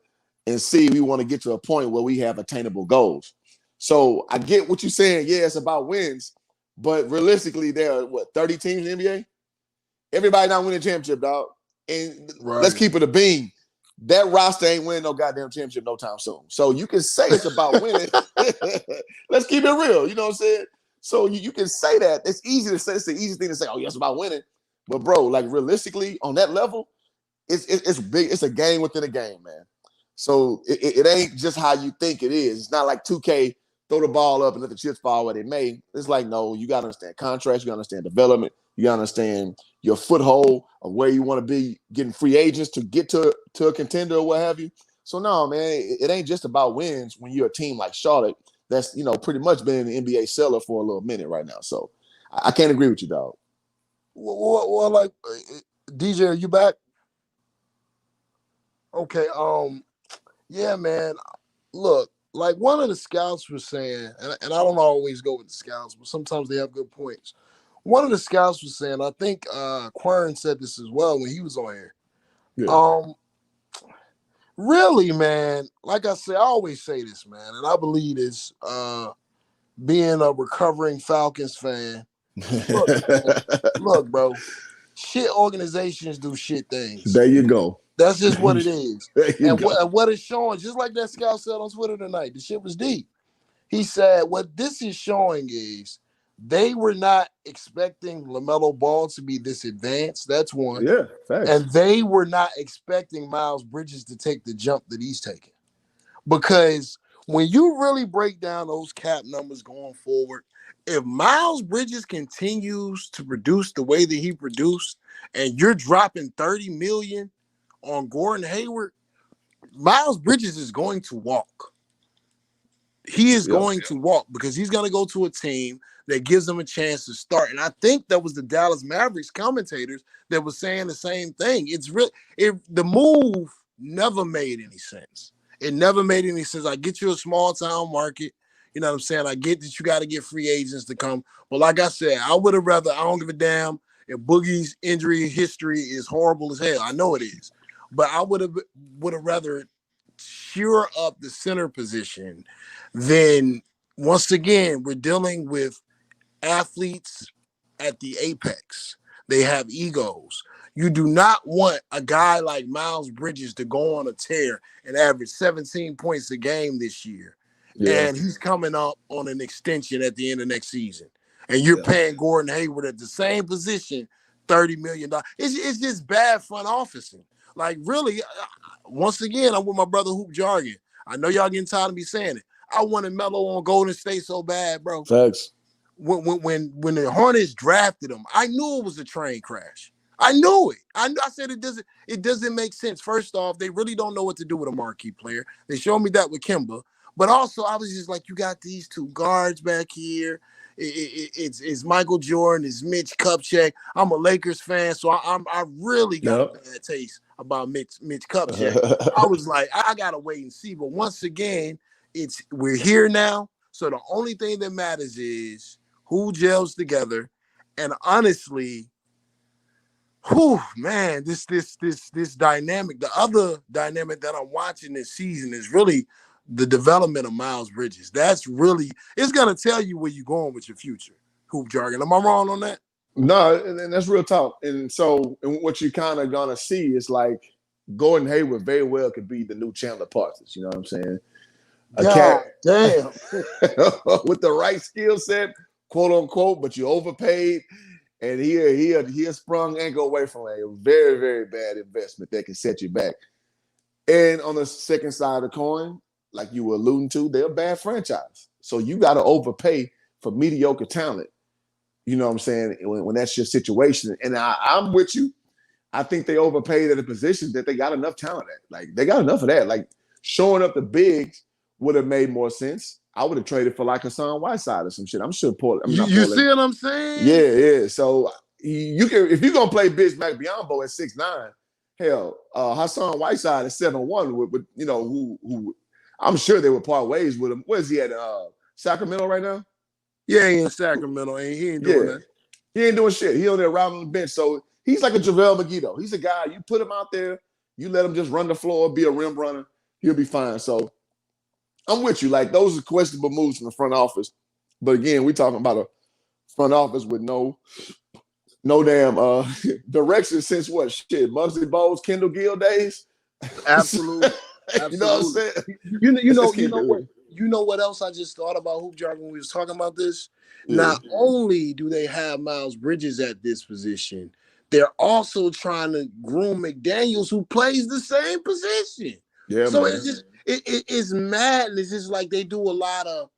And C, we want to get to a point where we have attainable goals. So I get what you're saying. Yeah, it's about wins, but realistically, there are, 30 teams in the NBA? Everybody not winning a championship, dog. And let's keep it a beam. That roster ain't winning no goddamn championship no time soon. So you can say it's about winning. Let's keep it real. You know what I'm saying? So you can say that. It's easy to say. It's the easiest thing to say, oh, yeah, it's about winning. But, bro, like, realistically, on that level, it's big. It's a game within a game, man. So it ain't just how you think it is. It's not like 2K, throw the ball up and let the chips fall where they may. It's like, no, you got to understand contracts. You got to understand development. You understand your foothold of where you want to be, getting free agents to get to a contender or what have you. So no, man, it ain't just about wins when you're a team like Charlotte that's, pretty much been in the NBA cellar for a little minute right now. So I can't agree with you, dog. Well, like, DJ, are you back? Okay. Yeah, man. Look, like one of the scouts was saying, and I don't always go with the scouts, but sometimes they have good points. One of the scouts was saying, I think Quern said this as well when he was on here. Yeah. Really, man, like I say, I always say this, man, and I believe this, being a recovering Falcons fan. Look, bro, shit organizations do shit things. There you go. That's just what it is. And what it's showing, just like that scout said on Twitter tonight, the shit was deep. He said, what this is showing is they were not expecting LaMelo Ball to be this advanced. That's one. Yeah, facts. And they were not expecting Miles Bridges to take the jump that he's taking. Because when you really break down those cap numbers going forward, if Miles Bridges continues to produce the way that he produced, and you're dropping $30 million on Gordon Hayward, Miles Bridges is going to walk. He is going to walk because he's going to go to a team that gives him a chance to start. And I think that was the Dallas Mavericks commentators that was saying the same thing. The move never made any sense. It never made any sense. I get you a small town market. You know what I'm saying? I get that you got to get free agents to come. But like I said, I would have rather, I don't give a damn if Boogie's injury history is horrible as hell. I know it is. But I would have rather cheer up the center position than, once again, we're dealing with athletes at the apex. They have egos. You do not want a guy like Miles Bridges to go on a tear and average 17 points a game this year. Yeah. And he's coming up on an extension at the end of next season. And you're paying Gordon Hayward at the same position $30 million. It's just bad front officing. Like, really, once again, I'm with my brother Hoop Jargon. I know y'all getting tired of me saying it. I wanted Melo on Golden State so bad, bro. Facts. When the Hornets drafted him, I knew it was a train crash. I knew it. I said it doesn't make sense. First off, they really don't know what to do with a marquee player. They showed me that with Kemba. But also, I was just like, you got these two guards back here. It's Michael Jordan, it's Mitch Kupchak. I'm a Lakers fan, so I really got a bad taste about Mitch Kupchak. I was like, I gotta wait and see. But once again, we're here now. So the only thing that matters is who gels together. And honestly, man, this dynamic, the other dynamic that I'm watching this season is really the development of Miles Bridges. That's really, it's going to tell you where you're going with your future, Hoop Jargon. Am I wrong on that? No, and that's real talk. And so what you kind of going to see is like Gordon Hayward very well could be the new Chandler Parsons. You know what I'm saying? Damn. With the right skill set, quote unquote, but you overpaid. And he sprung ankle away from a very, very bad investment that can set you back. And on the second side of the coin, like you were alluding to, they're a bad franchise. So you got to overpay for mediocre talent. You know what I'm saying? When that's your situation. And I'm with you. I think they overpaid at a position that they got enough talent at. Like, they got enough of that. Like, showing up the bigs would have made more sense. I would have traded for like Hassan Whiteside or some shit. I'm sure Portland. You see what I'm saying? Yeah. So you can, if you're gonna play Bismack Biyombo at 6'9", hell, Hassan Whiteside at 7'1", with who I'm sure they would part ways with him. Where's he at? Sacramento right now? Yeah, he in Sacramento. He ain't doing that. He ain't doing shit. He on there around on the bench. So he's like a JaVale McGee, though. He's a guy, you put him out there, you let him just run the floor, be a rim runner, he'll be fine. So I'm with you. Like, those are questionable moves from the front office. But again, we talking about a front office with no damn direction since what? Shit, Muggsy Bogues, Kendall Gill days? Absolutely. You know what I'm saying? You know what else I just thought about, Hoop Jargon, when we was talking about this? Yeah. Not only do they have Miles Bridges at this position, they're also trying to groom McDaniels, who plays the same position. Yeah, so man. It's just it's mad. It's just like they do a lot of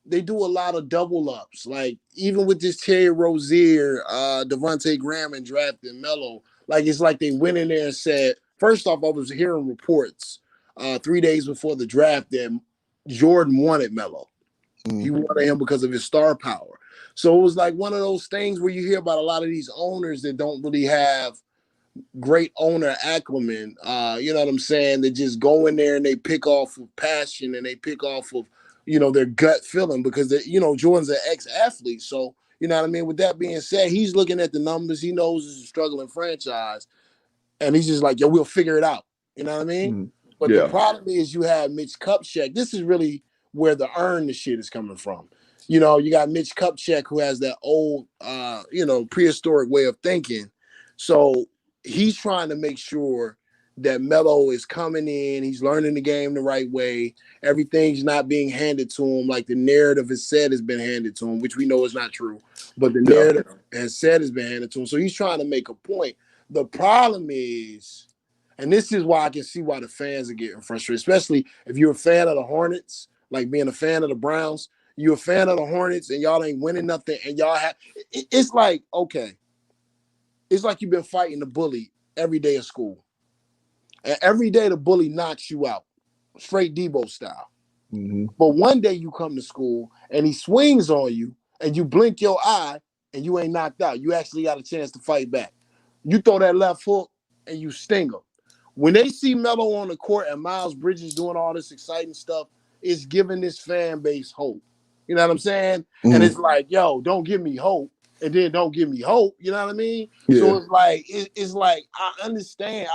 they do a lot of double ups. Like even with this Terry Rozier, Devontae Graham and drafting Melo, like it's like they went in there and said, first off, I was hearing reports 3 days before the draft that Jordan wanted Melo. He wanted him because of his star power. So it was like one of those things where you hear about a lot of these owners that don't really have great owner acumen. You know what I'm saying? They just go in there and they pick off of passion and they pick off of, their gut feeling because, Jordan's an ex-athlete. So, you know what I mean? With that being said, he's looking at the numbers. He knows it's a struggling franchise. And he's just like, yo, we'll figure it out. You know what I mean? But the problem is you have Mitch Kupchak. This is really where the earn the shit is coming from. You got Mitch Kupchak who has that old, prehistoric way of thinking. So he's trying to make sure that Melo is coming in. He's learning the game the right way. Everything's not being handed to him like the narrative has said has been handed to him, which we know is not true. But the narrative has said has been handed to him. So he's trying to make a point. The problem is, and this is why I can see why the fans are getting frustrated, especially if you're a fan of the Hornets, like being a fan of the Browns. You're a fan of the Hornets and y'all ain't winning nothing. And y'all have – it's like, okay, it's like you've been fighting the bully every day of school. And every day the bully knocks you out, straight Debo style. But one day you come to school and he swings on you and you blink your eye and you ain't knocked out. You actually got a chance to fight back. You throw that left hook and you sting them. When they see Melo on the court and Miles Bridges doing all this exciting stuff, it's giving this fan base hope. You know what I'm saying? And it's like, yo, don't give me hope. And then don't give me hope. You know what I mean? Yeah. So it's like I understand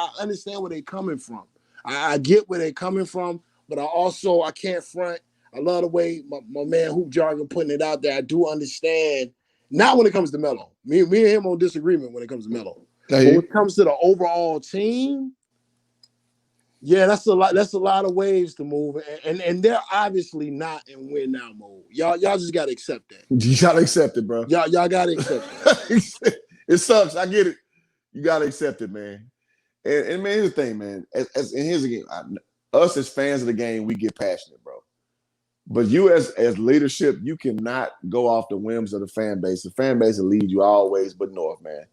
where they're coming from. I get where they're coming from, but I can't front. I love the way my man Hoop Jargon putting it out there. I do understand. Not when it comes to Melo. Me and him on disagreement when it comes to Melo. But when it comes to the overall team, yeah, that's a lot of ways to move, and they're obviously not in win now mode. Y'all just gotta accept that. You gotta accept it, bro. Y'all gotta accept it. It sucks. I get it. You gotta accept it, man. And man, here's the thing, man. And here's the game. Us as fans of the game, we get passionate, bro. But you as leadership, you cannot go off the whims of the fan base. The fan base will lead you always but north, man.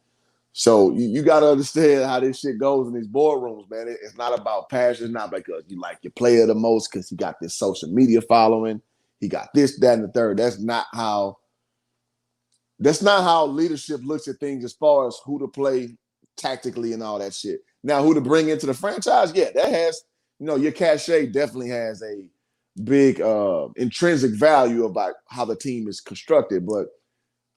So you got to understand how this shit goes in these boardrooms, man. It's not about passion. It's not because you like your player the most because he got this social media following. He got this, that, and the third. That's not how leadership looks at things as far as who to play tactically and all that shit. Now, who to bring into the franchise? Yeah, that has, your cachet definitely has a big intrinsic value about how the team is constructed. But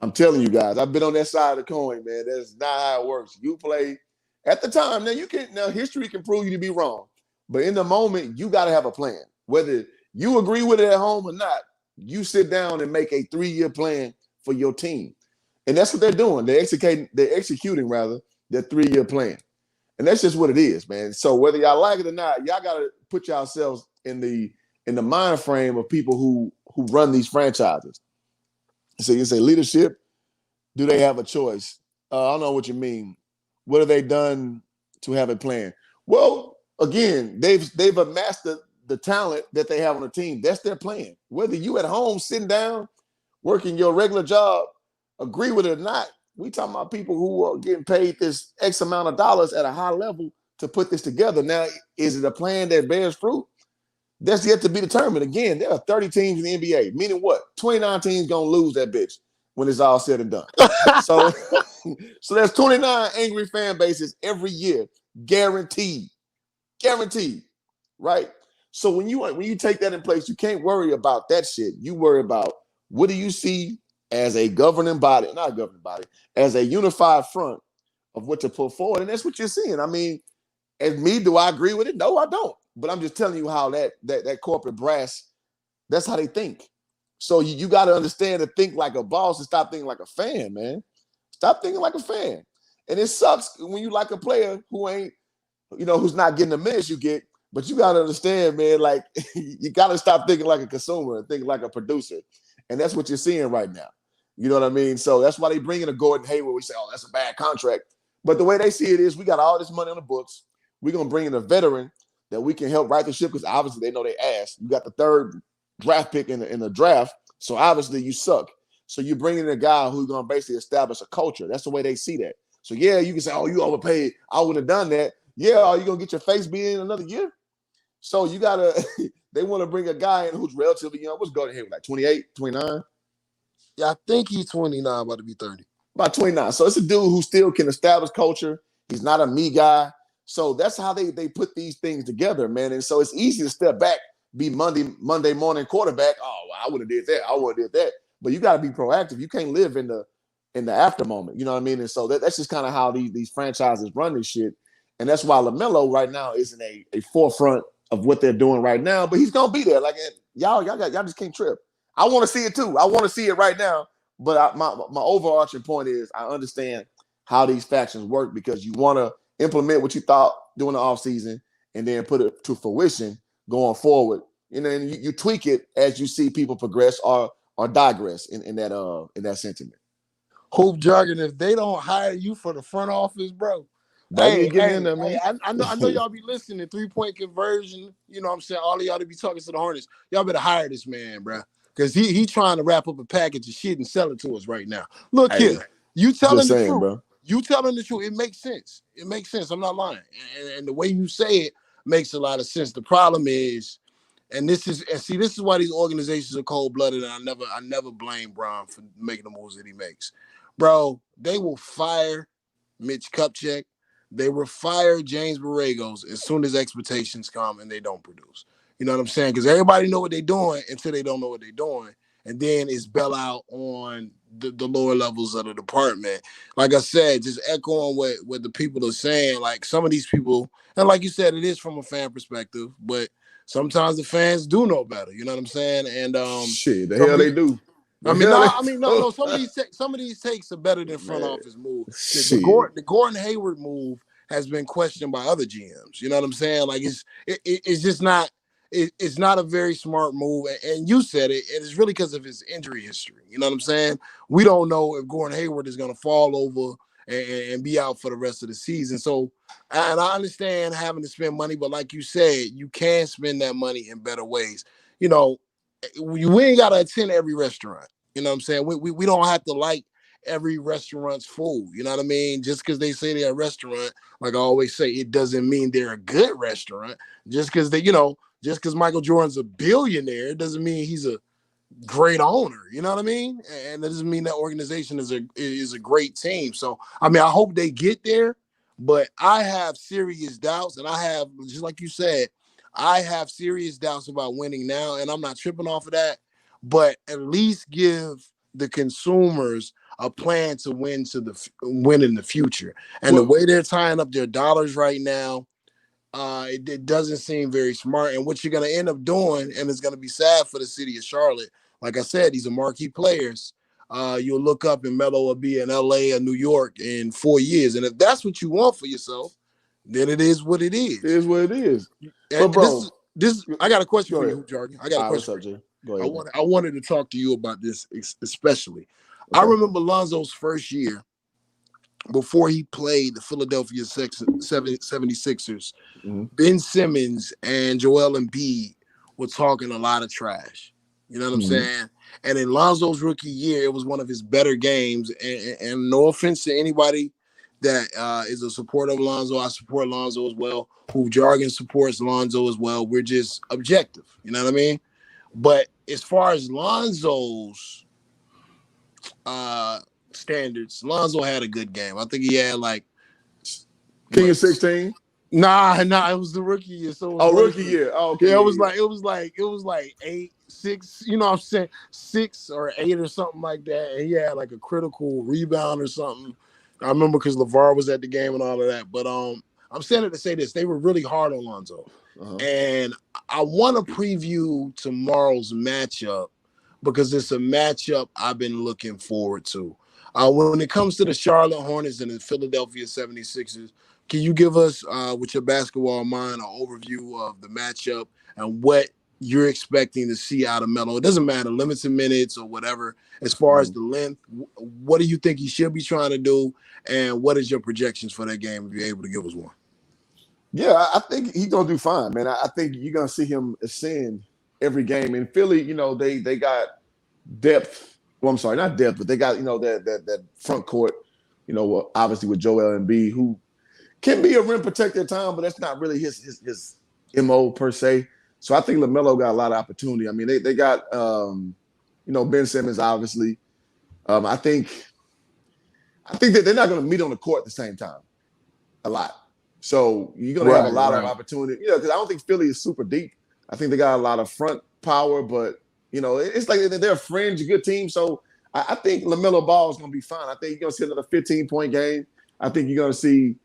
I'm telling you guys, I've been on that side of the coin, man. That's not how it works. You play at the time. Now history can prove you to be wrong. But in the moment, you got to have a plan. Whether you agree with it at home or not, you sit down and make a 3-year plan for your team. And that's what they're doing. They're executing their 3-year plan. And that's just what it is, man. So whether y'all like it or not, y'all got to put yourselves in the mind frame of people who run these franchises. So you say leadership, do they have a choice? I don't know what you mean. What have they done to have a plan? Well, again, they've amassed the talent that they have on the team. That's their plan. Whether you at home sitting down, working your regular job, agree with it or not, we talking about people who are getting paid this X amount of dollars at a high level to put this together. Now, is it a plan that bears fruit? That's yet to be determined. Again, there are 30 teams in the NBA, meaning what? 29 teams going to lose that bitch when it's all said and done. So there's 29 angry fan bases every year, guaranteed, right? So when you take that in place, you can't worry about that shit. You worry about what do you see as a governing body, not a governing body, as a unified front of what to put forward. And that's what you're seeing. I mean, as me, do I agree with it? No, I don't. But I'm just telling you how that corporate brass, that's how they think. So you got to understand to think like a boss and stop thinking like a fan, man. Stop thinking like a fan. And it sucks when you like a player who ain't, who's not getting the minutes you get. But you got to understand, man, like you got to stop thinking like a consumer and think like a producer. And that's what you're seeing right now. You know what I mean? So that's why they bring in a Gordon Hayward. We say, oh, that's a bad contract. But the way they see it is we got all this money on the books. We're going to bring in a veteran that we can help right the ship because obviously they know they ass. You got the 3rd draft pick in the draft. So obviously you suck. So you bring in a guy who's going to basically establish a culture. That's the way they see that. So yeah, you can say, oh, you overpaid. I wouldn't have done that. Yeah, are you going to get your face beat in another year? So you got to – they want to bring a guy in who's relatively young. What's going on here? Like 28, 29? Yeah, I think he's 29, about to be 30. About 29. So it's a dude who still can establish culture. He's not a me guy. So that's how they put these things together, man. And so it's easy to step back, be Monday morning quarterback. Oh, well, I would have did that. I would have did that. But you got to be proactive. You can't live in the after moment. You know what I mean? And so that's just kind of how these franchises run this shit. And that's why LaMelo right now isn't a forefront of what they're doing right now. But he's gonna be there. Like y'all just can't trip. I want to see it too. I want to see it right now. But my overarching point is I understand how these factions work because you want to implement what you thought during the offseason and then put it to fruition going forward. And then you tweak it as you see people progress or digress in that sentiment. Hoop Jargon, if they don't hire you for the front office, bro. Hey, in there, man. I know y'all be listening. 3-point conversion. You know what I'm saying? All of y'all to be talking to the Hornets. Y'all better hire this man, bro. Because he trying to wrap up a package of shit and sell it to us right now. Look here. You telling the truth. Bro. You telling the truth. It makes sense. It makes sense. I'm not lying. And the way you say it makes a lot of sense. The problem is, this is why these organizations are cold-blooded, and I never blame Bron for making the moves that he makes. Bro, they will fire Mitch Kupchak. They will fire James Borregos as soon as expectations come and they don't produce. You know what I'm saying? Because everybody know what they're doing until they don't know what they're doing. And then it's bail out on the lower levels of the department. Like I said, just echoing what the people are saying, like some of these people, and like you said, it is from a fan perspective, but sometimes the fans do know better. You know what I'm saying? And shit, the hell they do. No. Some of these takes are better than front office move. The Gordon Hayward move has been questioned by other GMs. You know what I'm saying? Like it's just not. It's not a very smart move, and you said it. And it's really because of his injury history. You know what I'm saying? We don't know if Gordon Hayward is going to fall over and be out for the rest of the season. So, and I understand having to spend money, but like you said, you can spend that money in better ways. You know, we ain't got to attend every restaurant. You know what I'm saying? We don't have to like every restaurant's food. You know what I mean? Just because they say they're a restaurant, like I always say, it doesn't mean they're a good restaurant. Just because just because Michael Jordan's a billionaire, it doesn't mean he's a great owner. You know what I mean? And that doesn't mean that organization is a great team. So, I mean, I hope they get there, but I have serious doubts, and I have, just like you said, I have serious doubts about winning now, and I'm not tripping off of that, but at least give the consumers a plan to win in the future. And the way they're tying up their dollars right now, it doesn't seem very smart. And what you're going to end up doing, and it's going to be sad for the city of Charlotte, like I said, these are marquee players. You'll look up and Melo will be in LA or New York in 4 years. And if that's what you want for yourself, then it is what it is. It is what it is. And bro, this I got a question for you, Jargon. I got a question. What's up, Go ahead. I wanted to talk to you about this especially. Okay. I remember Lonzo's first year before he played the Philadelphia 76ers. Mm-hmm. Ben Simmons and Joel Embiid were talking a lot of trash. You know what I'm saying? And in Lonzo's rookie year, it was one of his better games. And no offense to anybody that is a supporter of Lonzo. I support Lonzo as well. Hoop Jargon supports Lonzo as well. We're just objective. You know what I mean? But as far as Lonzo's standards, Lonzo had a good game. I think he had like King of 16. Nah, it was the rookie year. So rookie year. Oh, okay. Yeah, it was like 8, 6. You know what I'm saying? 6 or 8 or something like that. And he had like a critical rebound or something. I remember because LeVar was at the game and all of that. But I'm saying it to say this: they were really hard on Lonzo, and I want to preview tomorrow's matchup because it's a matchup I've been looking forward to. When it comes to the Charlotte Hornets and the Philadelphia 76ers, can you give us, with your basketball mind, an overview of the matchup and what you're expecting to see out of Melo? It doesn't matter, limited minutes or whatever. As far as the length, what do you think he should be trying to do, and what is your projections for that game if you're able to give us one? Yeah, I think he's going to do fine, man. I think you're going to see him ascend every game. In Philly, you know, they got depth. Well, I'm sorry, not depth, but they got that front court. Obviously with Joel Embiid, who can be a rim protector at times, but that's not really his MO per se. So I think LaMelo got a lot of opportunity. I mean, they got Ben Simmons, obviously. I think that they're not going to meet on the court at the same time a lot. So you're going to have a lot of opportunity. Because I don't think Philly is super deep. I think they got a lot of front power, but it's like they're a fringe good team. So I think LaMelo Ball is going to be fine. I think you're going to see another 15-point game. I think you're going to see.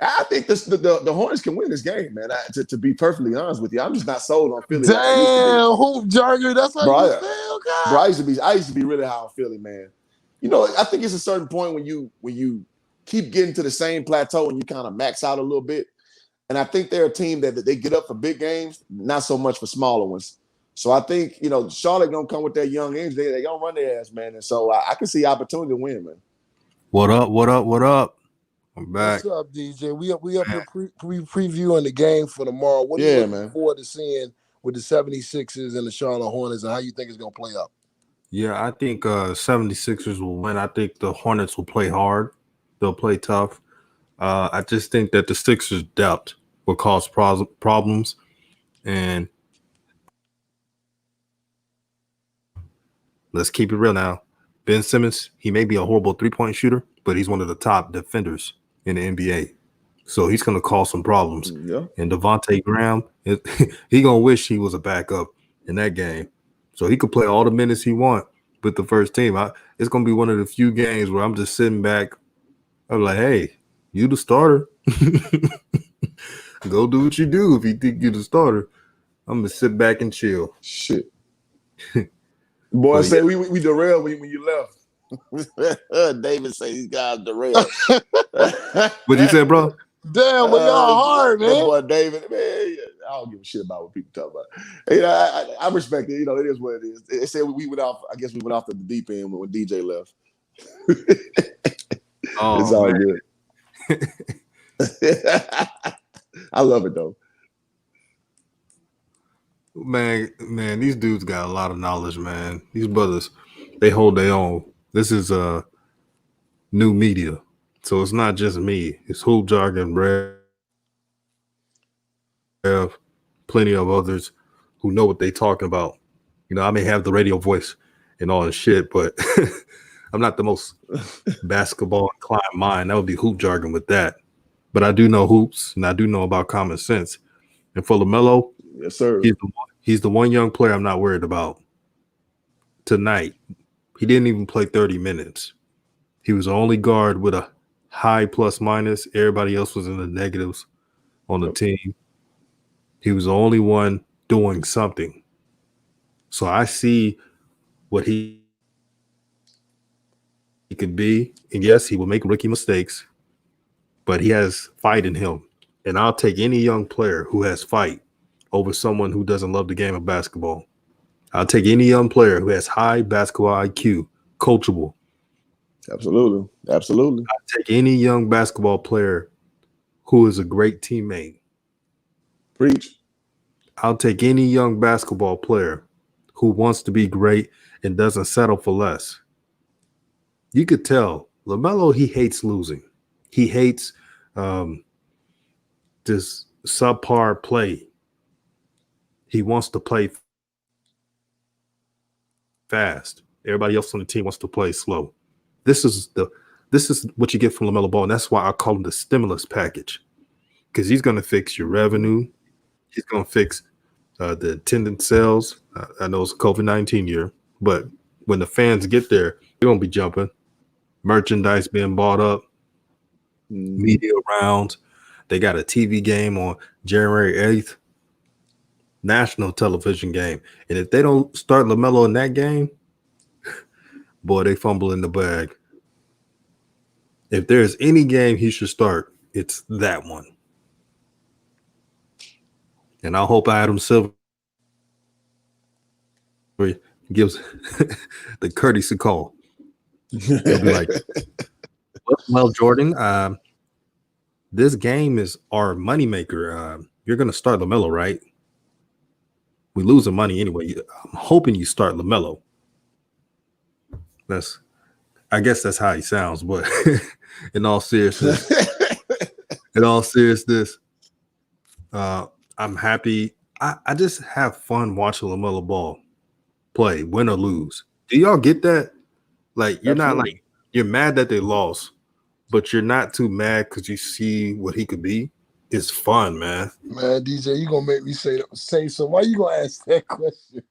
I think the Hornets can win this game, man. To be perfectly honest with you, I'm just not sold on Philly. Damn, hoop jargon. That's how you feel, guys. Bro, I used to be really high on Philly, man. I think it's a certain point when you keep getting to the same plateau and you kind of max out a little bit. And I think they're a team that they get up for big games, not so much for smaller ones. So I think, Charlotte going to come with that young energy. They're going to run their ass, man. And so I can see opportunity to win, man. What up? I'm back. What's up, DJ? We up here previewing the game for tomorrow. What are you looking forward to seeing with the 76ers and the Charlotte Hornets, and how you think it's going to play out? Yeah, I think 76ers will win. I think the Hornets will play hard. They'll play tough. I just think that the Sixers' depth will cause problems. And let's keep it real now. Ben Simmons, he may be a horrible three-point shooter, but he's one of the top defenders in the NBA. So he's going to cause some problems. Yeah. And Devontae Graham, he going to wish he was a backup in that game. So he could play all the minutes he wants with the first team. It's going to be one of the few games where I'm just sitting back. I'm like, hey, you the starter. Go do what you do if you think you're the starter. I'm going to sit back and chill. Shit. Boy, say we derailed when you left. David say these guys derailed. What you say, bro? Damn, but y'all hard, man. Boy, David, man, I don't give a shit about what people talk about. I respect it. It is what it is. They said we went off. I guess we went off the deep end when DJ left. It's all good. I love it though. Man, these dudes got a lot of knowledge, man. These brothers, they hold their own. This is new media. So it's not just me. It's Hoop Jargon, Rev, plenty of others who know what they're talking about. I may have the radio voice and all this shit, but I'm not the most basketball inclined mind. That would be Hoop Jargon with that. But I do know hoops, and I do know about common sense. And for LaMelo, yes, sir. He's the one young player I'm not worried about. Tonight, he didn't even play 30 minutes. He was the only guard with a high plus minus. Everybody else was in the negatives on the team. He was the only one doing something. So I see what he could be. And yes, he will make rookie mistakes, but he has fight in him. And I'll take any young player who has fight over someone who doesn't love the game of basketball. I'll take any young player who has high basketball IQ, coachable. Absolutely. I'll take any young basketball player who is a great teammate. Preach. I'll take any young basketball player who wants to be great and doesn't settle for less. You could tell LaMelo, he hates losing. He hates this subpar play. He wants to play fast. Everybody else on the team wants to play slow. This is what you get from LaMelo Ball, and that's why I call him the stimulus package, because he's going to fix your revenue. He's going to fix the attendance sales. I know it's a COVID-19 year, but when the fans get there, they're going to be jumping. Merchandise being bought up, media rounds. They got a TV game on January 8th. National television game. And if they don't start LaMelo in that game, boy, they fumble in the bag. If there's any game he should start, it's that one. And I hope Adam Silver gives the courtesy call. He'll be like, well, Jordan, this game is our moneymaker. You're going to start LaMelo, right? We losing money anyway. I'm hoping you start LaMelo. I guess that's how he sounds, but in all seriousness, I'm happy. I just have fun watching LaMelo Ball play, win or lose. Do y'all get that? Like, you're not like, you're mad that they lost, but you're not too mad because you see what he could be. It's fun, man. Man, DJ, you gonna make me say so. Why you gonna ask that question?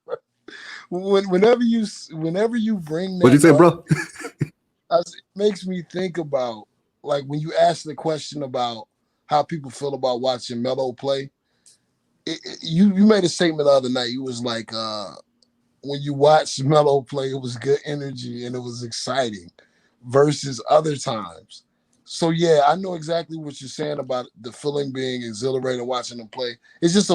Whenever you bring that, What'd you say, bro? it makes me think about, like, when you ask the question about how people feel about watching Melo play. You made a statement the other night. You was like, when you watched Melo play, it was good energy and it was exciting versus other times. So yeah, I know exactly what you're saying about the feeling being exhilarating watching them play. It's just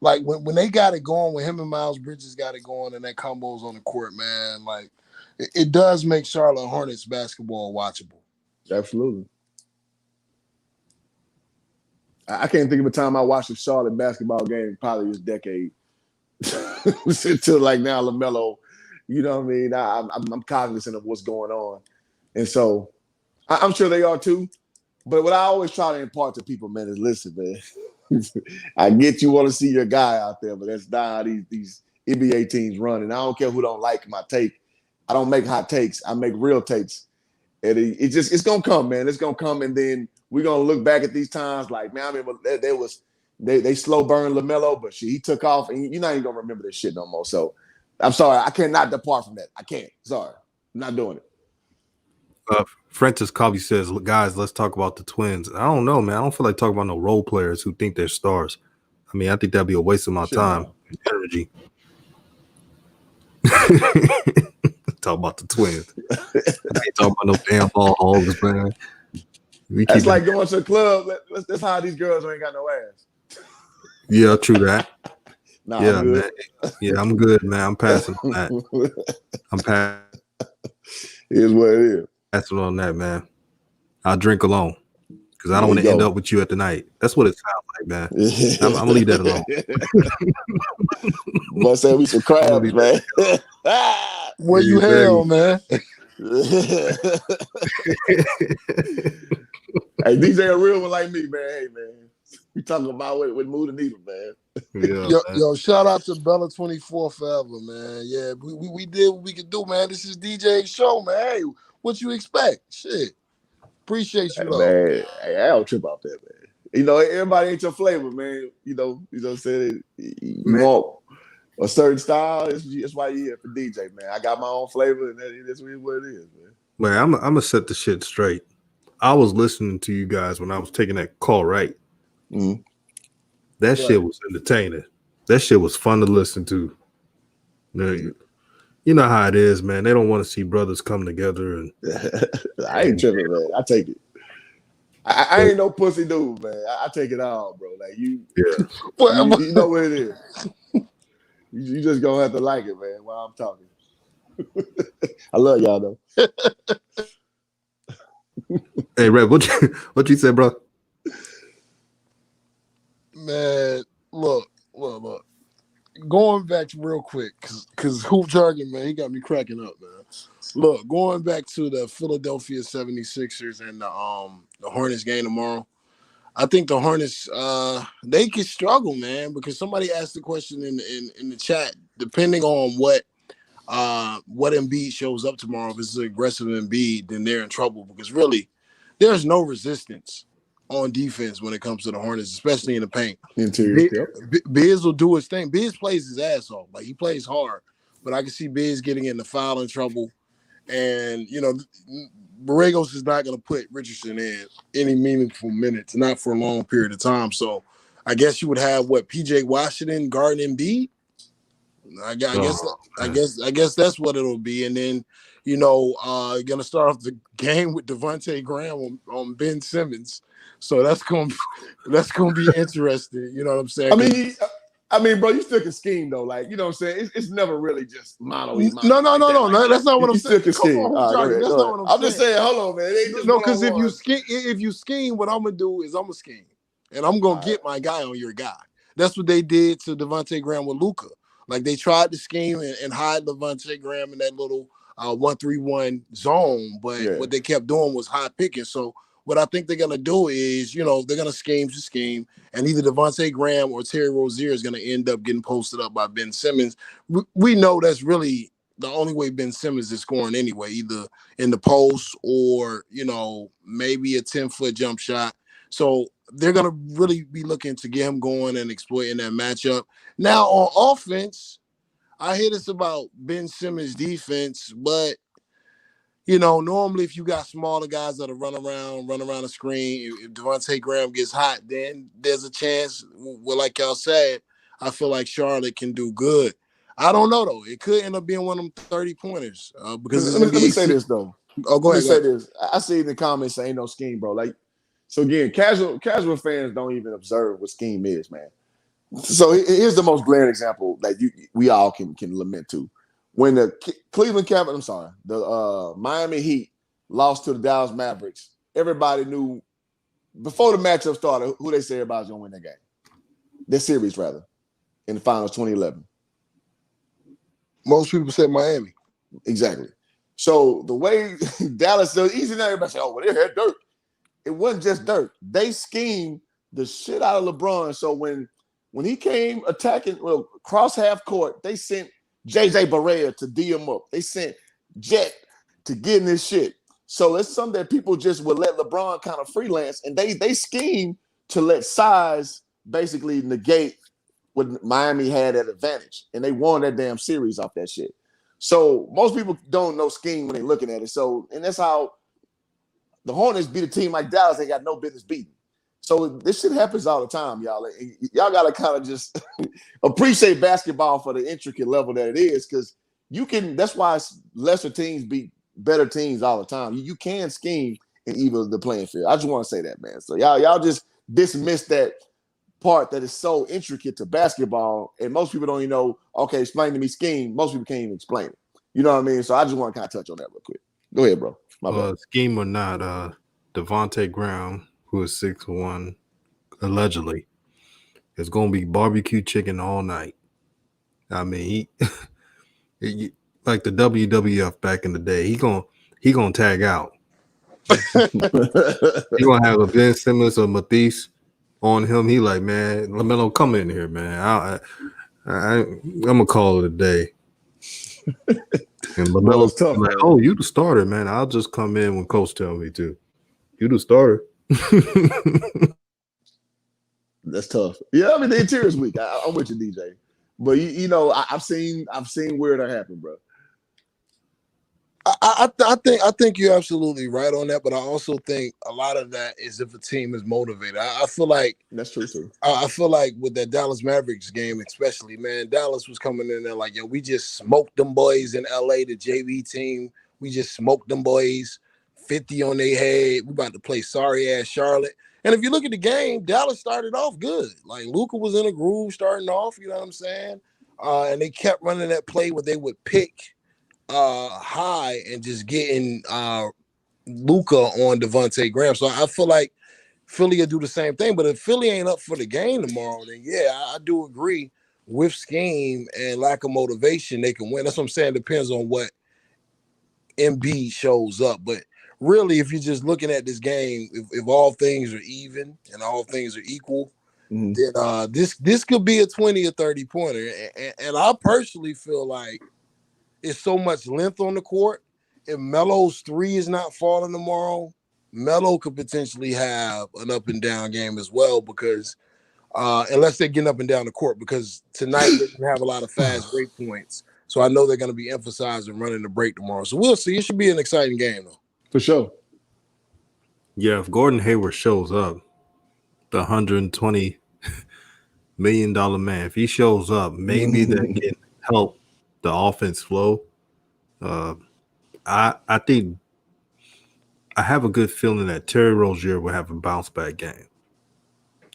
like when they got it going, when him and Miles Bridges got it going and that combos on the court, man, like it does make Charlotte Hornets basketball watchable. Absolutely. I can't think of a time I watched a Charlotte basketball game probably this decade. Until like now, LaMelo, you know what I mean? I'm cognizant of what's going on. And so I'm sure they are too. But what I always try to impart to people, man, is listen, man. I get you want to see your guy out there, but that's not how these NBA teams run. And I don't care who don't like my take. I don't make hot takes. I make real takes. And it's gonna come, man. It's gonna come, and then we're gonna look back at these times like, man, I remember they slow burn LaMelo, but shit, he took off, and you're not even gonna remember this shit no more. So I'm sorry, I cannot depart from that. I can't. Sorry, I'm not doing it. Francis Cobby says, guys, let's talk about the Twins. I don't know, man. I don't feel like talking about no role players who think they're stars. I mean, I think that'd be a waste of my time and energy. Talk about the Twins. I ain't talking about no damn ball hogs, man. It's like going to a club. Let's hire these girls who ain't got no ass. Yeah, true that. Nah, yeah, man. Yeah, I'm good, man. I'm passing on that. Here's what it is. Passing on that, man. I'll drink alone because I don't want to end up with you at the night. That's what it sounds like, man. I'm gonna leave that alone. But say we some crabs, man. Where you hell, man? Hey, DJ a real one like me, man. Hey, man. We talking about with Mood and Needle, man. Yeah, yo, shout out to Bella 24 forever, man. Yeah, we did what we could do, man. This is DJ's show, man. Hey, what you expect? Shit. Appreciate you, though. Man, hey, I don't trip off that, man. You know, everybody ain't your flavor, man. You know what I'm saying? You want a certain style. That's why you're here for DJ, man. I got my own flavor, and that's what it is, man. Man, I'm gonna set the shit straight. I was listening to you guys when I was taking that call, right? Mm-hmm. That shit was entertaining. That shit was fun to listen to. You know how it is, man. They don't want to see brothers come together. And I ain't tripping, man. I take it. I ain't no pussy dude, man. I take it all, bro. Like you know what it is. You just gonna have to like it, man, while I'm talking. I love y'all though. Hey, Red, what you said, bro? Man, look. Going back to real quick, because Hoop Jargon, man, he got me cracking up, man. Look, going back to the Philadelphia 76ers and the Hornets game tomorrow, I think the Hornets, they could struggle, man, because somebody asked the question in the chat, depending on what Embiid shows up tomorrow, if it's an aggressive Embiid, then they're in trouble, because really, there's no resistance on defense when it comes to the Hornets, especially in the paint. Biz will do his thing. Biz plays his ass off. Like, he plays hard. But I can see Biz getting in the fouling trouble. And, you know, Borregos is not going to put Richardson in any meaningful minutes, not for a long period of time. So I guess you would have, P.J. Washington guarding Embiid? I guess that's what it'll be. And then, you know, you're going to start off the game with Devontae Graham on Ben Simmons. So that's gonna be interesting. You know what I'm saying? I mean, bro, you still can scheme though. Like, you know what I'm saying? It's never really just mono. No. That's not what I'm saying. That's not what I'm saying. I'm just saying, hold on, man. No, because if you scheme, what I'm gonna do is I'm gonna scheme, and I'm gonna get my guy on your guy. That's what they did to Devontae Graham with Luka. Like, they tried to scheme and hide Devontae Graham in that little 1-3-1 zone, but Yeah. what they kept doing was high picking. So what I think they're gonna do is, they're gonna scheme, and either Devontae Graham or Terry Rozier is gonna end up getting posted up by Ben Simmons. We know that's really the only way Ben Simmons is scoring anyway, either in the post or maybe a 10-foot jump shot. So they're gonna really be looking to get him going and exploiting that matchup. Now on offense, I hear this about Ben Simmons' defense, but normally if you got smaller guys that run around the screen, if Devontae Graham gets hot, then there's a chance. Well, like y'all said, I feel like Charlotte can do good. I don't know though. It could end up being one of them 30-pointers because let me say this though. Oh, go ahead. This. I see in the comments saying no scheme, bro. Like, so again, casual fans don't even observe what scheme is, man. So here's the most glaring example that we all can lament to. When the Miami Heat lost to the Dallas Mavericks, everybody knew before the matchup started who they said everybody's going to win that game. Their series, rather, in the finals 2011. Most people said Miami. Exactly. So the way Dallas does, easy now, everybody say, oh, well, they had dirt. It wasn't just dirt. They schemed the shit out of LeBron. So when he came attacking, cross half court, they sent JJ Barea to D him up. They sent Jet to get in this shit. So it's something that people just would let LeBron kind of freelance, and they scheme to let size basically negate what Miami had at advantage, and they won that damn series off that shit. So most people don't know scheme when they're looking at it. So, and that's how the Hornets beat a team like Dallas they got no business beating. So this shit happens all the time, y'all. Y'all got to kind of just appreciate basketball for the intricate level that it is, because that's why lesser teams beat better teams all the time. You can scheme in either the playing field. I just want to say that, man. So y'all just dismiss that part that is so intricate to basketball, and most people don't even know, okay, explain to me scheme. Most people can't even explain it. You know what I mean? So I just want to kind of touch on that real quick. Go ahead, bro. My bad. Scheme or not, Devontae Graham, who is 6'1", allegedly, is going to be barbecue chicken all night. I mean, he like the WWF back in the day, he gonna tag out. He gonna have a Ben Simmons or Matisse on him. He like, man, LaMelo, come in here, man. I'm gonna call it a day. And LaMelo's tough, like, man. oh, you the starter, man. I'll just come in when coach tell me to. You the starter. That's tough. Yeah, I mean the interior's weak. I'm with you, DJ. But I've seen weirder happen, bro. I think you're absolutely right on that, but I also think a lot of that is if a team is motivated. I feel like that's true too. I feel like with that Dallas Mavericks game, especially, man, Dallas was coming in there like, yo, we just smoked them boys in LA, the JV team. We just smoked them boys, 50 on their head. We about to play sorry ass Charlotte. And if you look at the game, Dallas started off good. Like Luka was in a groove starting off, you know what I'm saying? And they kept running that play where they would pick high and just getting Luka on Devontae Graham. So I feel like Philly will do the same thing. But if Philly ain't up for the game tomorrow, then yeah, I do agree with scheme and lack of motivation, they can win. That's what I'm saying. Depends on what Embiid shows up. But really, if you're just looking at this game, if all things are even and all things are equal, then this could be a 20 or 30 pointer. And I personally feel like it's so much length on the court. If Melo's three is not falling tomorrow, Melo could potentially have an up and down game as well, because unless they're getting up and down the court, because tonight they can have a lot of fast break points. So I know they're going to be emphasizing running the break tomorrow. So we'll see. It should be an exciting game, though. For sure. Yeah, if Gordon Hayward shows up, the $120 million man, if he shows up, maybe that can help the offense flow. I think I have a good feeling that Terry Rozier will have a bounce back game.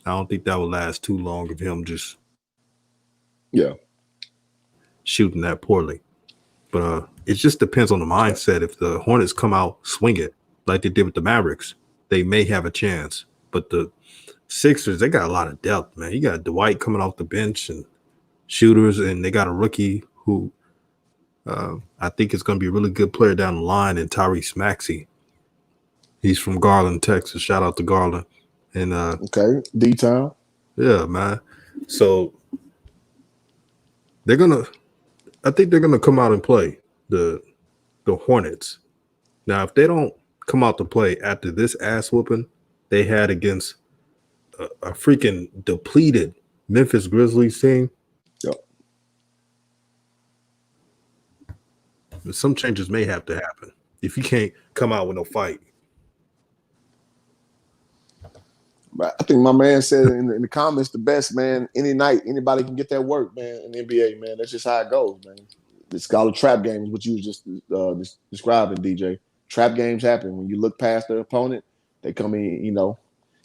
I don't think that will last too long of him just shooting that poorly. But it just depends on the mindset. If the Hornets come out swinging like they did with the Mavericks, they may have a chance. But the Sixers, they got a lot of depth, man. You got Dwight coming off the bench and shooters, and they got a rookie who I think it's going to be a really good player down the line in Tyrese Maxey. He's from Garland, Texas. Shout out to Garland. And Okay, D-Town. yeah, man. So I think they're gonna come out and play the Hornets. Now, if they don't come out to play after this ass whooping they had against a freaking depleted Memphis Grizzlies team, Yep. some changes may have to happen. If you can't come out with no fight. But I think my man said in the comments the best, man. Any night, anybody can get that work, man. In the NBA, man. That's just how it goes, man. It's called a trap game, is what you was just describing, DJ. Trap games happen when you look past the opponent. They come in,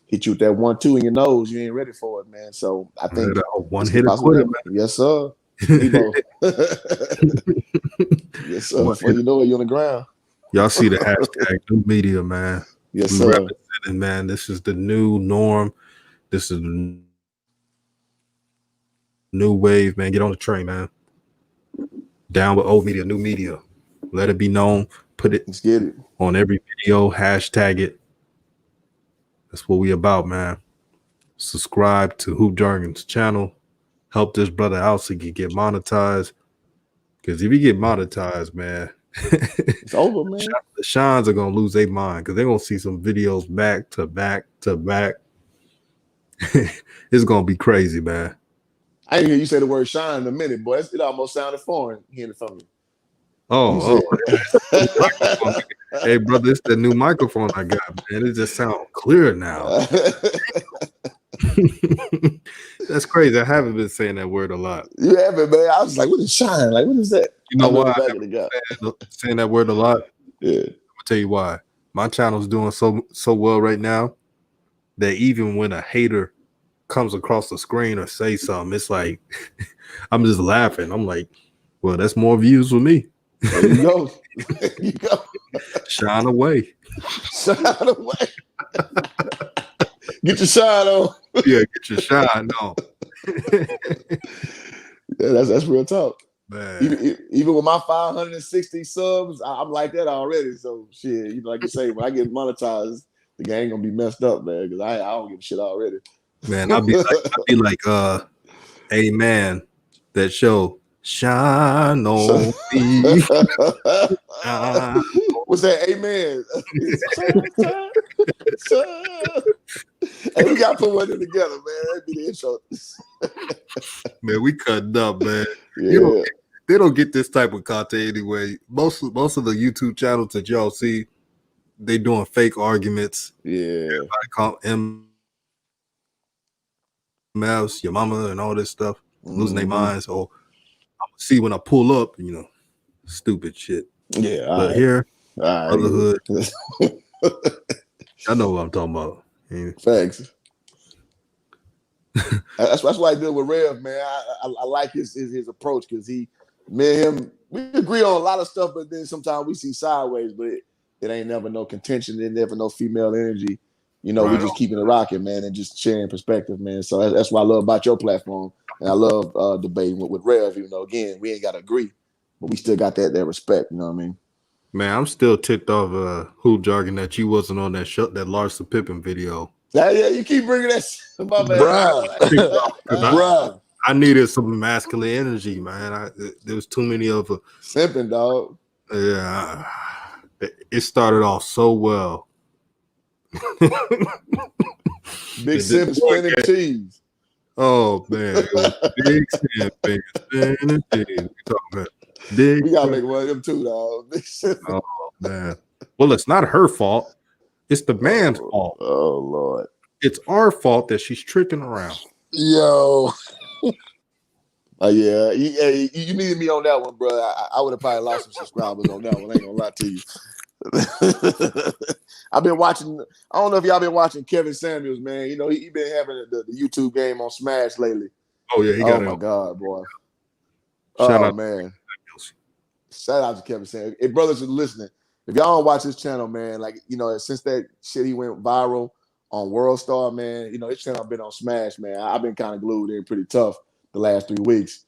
hit you with that 1-2 in your nose. You ain't ready for it, man. So I think one hit quitter, man. Yes, sir. Yes, sir. Before you know it, you're on the ground. Y'all see the hashtag new media, man. Yes, sir. Man, this is the new norm. This is the new wave, man. Get on the train, man. Down with old media, new media. Let it be known. Put it, Let's get it on every video. Hashtag it. That's what we about, man. Subscribe to Hoop Jargon's channel. Help this brother out so he can get monetized. Because if you get monetized, man, it's over, man. The Shines are gonna lose their mind because they're gonna see some videos back to back to back. It's gonna be crazy, man. I didn't hear you say the word shine in a minute, boy. It almost sounded foreign hearing it from you. Oh. Hey, brother, it's the new microphone I got, man. It just sounds clear now. That's crazy. I haven't been saying that word a lot. You haven't, man. I was like, what is shine? Like, what is that? You know why I haven't been saying that word a lot? Yeah. I'm gonna tell you why. My channel's doing so well right now that even when a hater comes across the screen or say something, it's like I'm just laughing. I'm like, well, that's more views with me. There you go. There you go. Shine away. Shine away. Get your shine on. Yeah, get your shine on. Yeah, that's real talk. Man. Even with my 560 subs, I'm like that already. So shit, like you say, when I get monetized, the game gonna be messed up, man. Because I don't give a shit already. Man, I'll be like, hey man, that show Shine on Me. What's that? Amen. Hey, we gotta put one in together, man. That'd be the intro. Man, we cutting up, man. Yeah. They don't get this type of content anyway. Most of the YouTube channels that y'all see, they doing fake arguments. Yeah. Everybody call mouse, your mama, and all this stuff, losing their minds. Or I see when I pull up, stupid shit. Yeah. But here, brotherhood. I know what I'm talking about. Thanks. That's why I deal with Rev, man. I like his approach because me and him, we agree on a lot of stuff, but then sometimes we see sideways, but it ain't never no contention, there's never no female energy. We just keeping it rocking, man, and just sharing perspective, man. So that's what I love about your platform, and I love debating with Rev. Even though again we ain't got to agree, but we still got that respect. You know what I mean? Man, I'm still ticked off Hoop Jargon that you wasn't on that Larsa Pippen video. Yeah, you keep bringing that shit, my man. Bruh. I needed some masculine energy, man. There was too many of them. Simping, dog. Yeah, it started off so well. Big Simp spinning cheese. Oh man, Big Simp spinning cheese. We gotta make one of them too, dog. Oh man. Well, it's not her fault. It's the man's fault. Oh Lord. It's our fault that she's tricking around. Yo. Yeah. You needed me on that one, bro. I would have probably lost some subscribers on that one. I ain't gonna lie to you. I've been watching. I don't know if y'all been watching Kevin Samuels, man. He been having the YouTube game on Smash lately. Oh yeah, he got it. Oh my God, boy. Shout out, man. Shout out to Kevin Samuels. If brothers are listening, if y'all don't watch his channel, man, since that shit he went viral on World Star, man, his channel been on Smash, man. I've been kind of glued in pretty tough the last 3 weeks.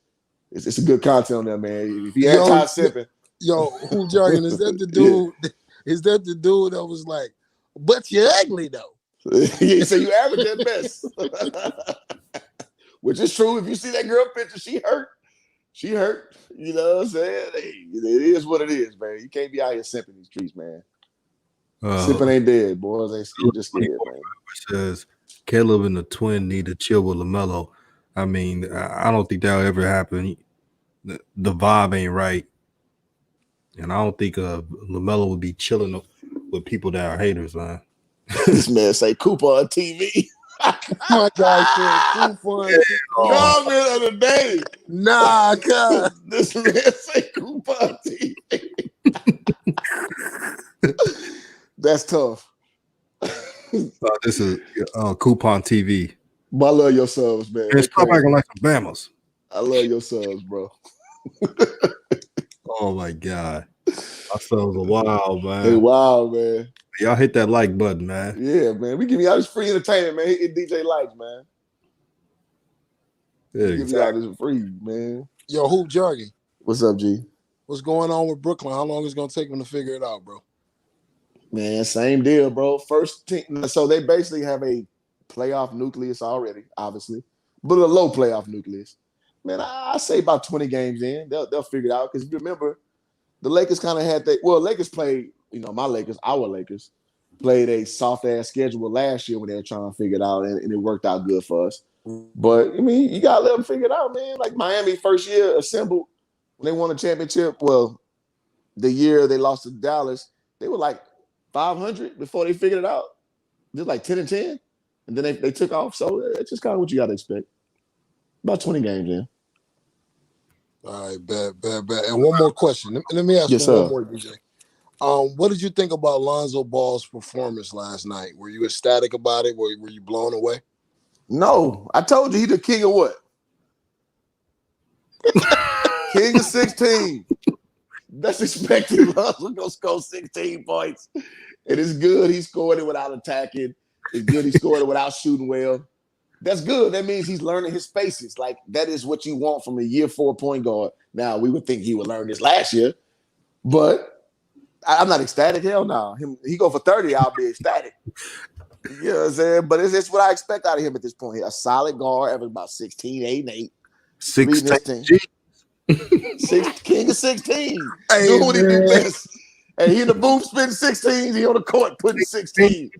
It's a good content on there, man. If you Yo, anti-sipping, Yo, who jargon? Is that the dude? Is that the dude that was like, but you're ugly though? yeah, so you average at best. Which is true. If you see that girl picture, she hurt. She hurt. You know what I'm saying? Hey, it is what it is, man. You can't be out here simping these streets, man. Sipping ain't dead, boys. They just scared, man. Says Caleb and the twin need to chill with LaMelo. I mean, I don't think that'll ever happen. The vibe ain't right. And I don't think LaMelo would be chilling with people that are haters, man. This man say Cooper on TV. My guy said Cooper. Comment of the day. Nah, cuz. This man say Cooper on TV. That's tough. This is Coupon TV. But I love your subs, man. Hey, stop acting like some Bamas. I love your subs, bro. Oh my God. Our subs are wild, man. They wild, man. Y'all hit that like button, man. Yeah, man. We give y'all this free entertainment, man. Hit DJ likes, man. Yeah, Give y'all this free, man. Yo, Hoop Jargon. What's up, G? What's going on with Brooklyn? How long is it gonna take them to figure it out, bro? Man, same deal, bro. First team. So they basically have a playoff nucleus already, obviously, but a low playoff nucleus. Man, I say about 20 games in, they'll figure it out. Because if you remember, the Lakers kind of had Lakers played, our Lakers played a soft ass schedule last year when they were trying to figure it out, and it worked out good for us. But I mean, you gotta let them figure it out, man. Like Miami first year assembled when they won the championship. Well, the year they lost to Dallas, they were like 500 before they figured it out. Just like 10-10, and then they took off. So it's just kind of what you gotta expect. About 20 games in. All right, bad. And one more question. Let me ask you one more, DJ. What did you think about Lonzo Ball's performance last night? Were you ecstatic about it? Were you blown away? No, I told you he the king of what? King of 16. That's expected. Lonzo gonna score 16 points. It is good. He scored it without attacking. It's good. He scored it without shooting well. That's good. That means he's learning his spaces. Like, that is what you want from a year 4 point guard. Now, we would think he would learn this last year, but I'm not ecstatic. Hell no. He go for 30, I'll be ecstatic. You know what I'm saying? But it's what I expect out of him at this point. A solid guard, average about 16, 8, and 8. 16. King of 16. Hey, do what he do best. And he in the booth spitting 16. He on the court putting 16.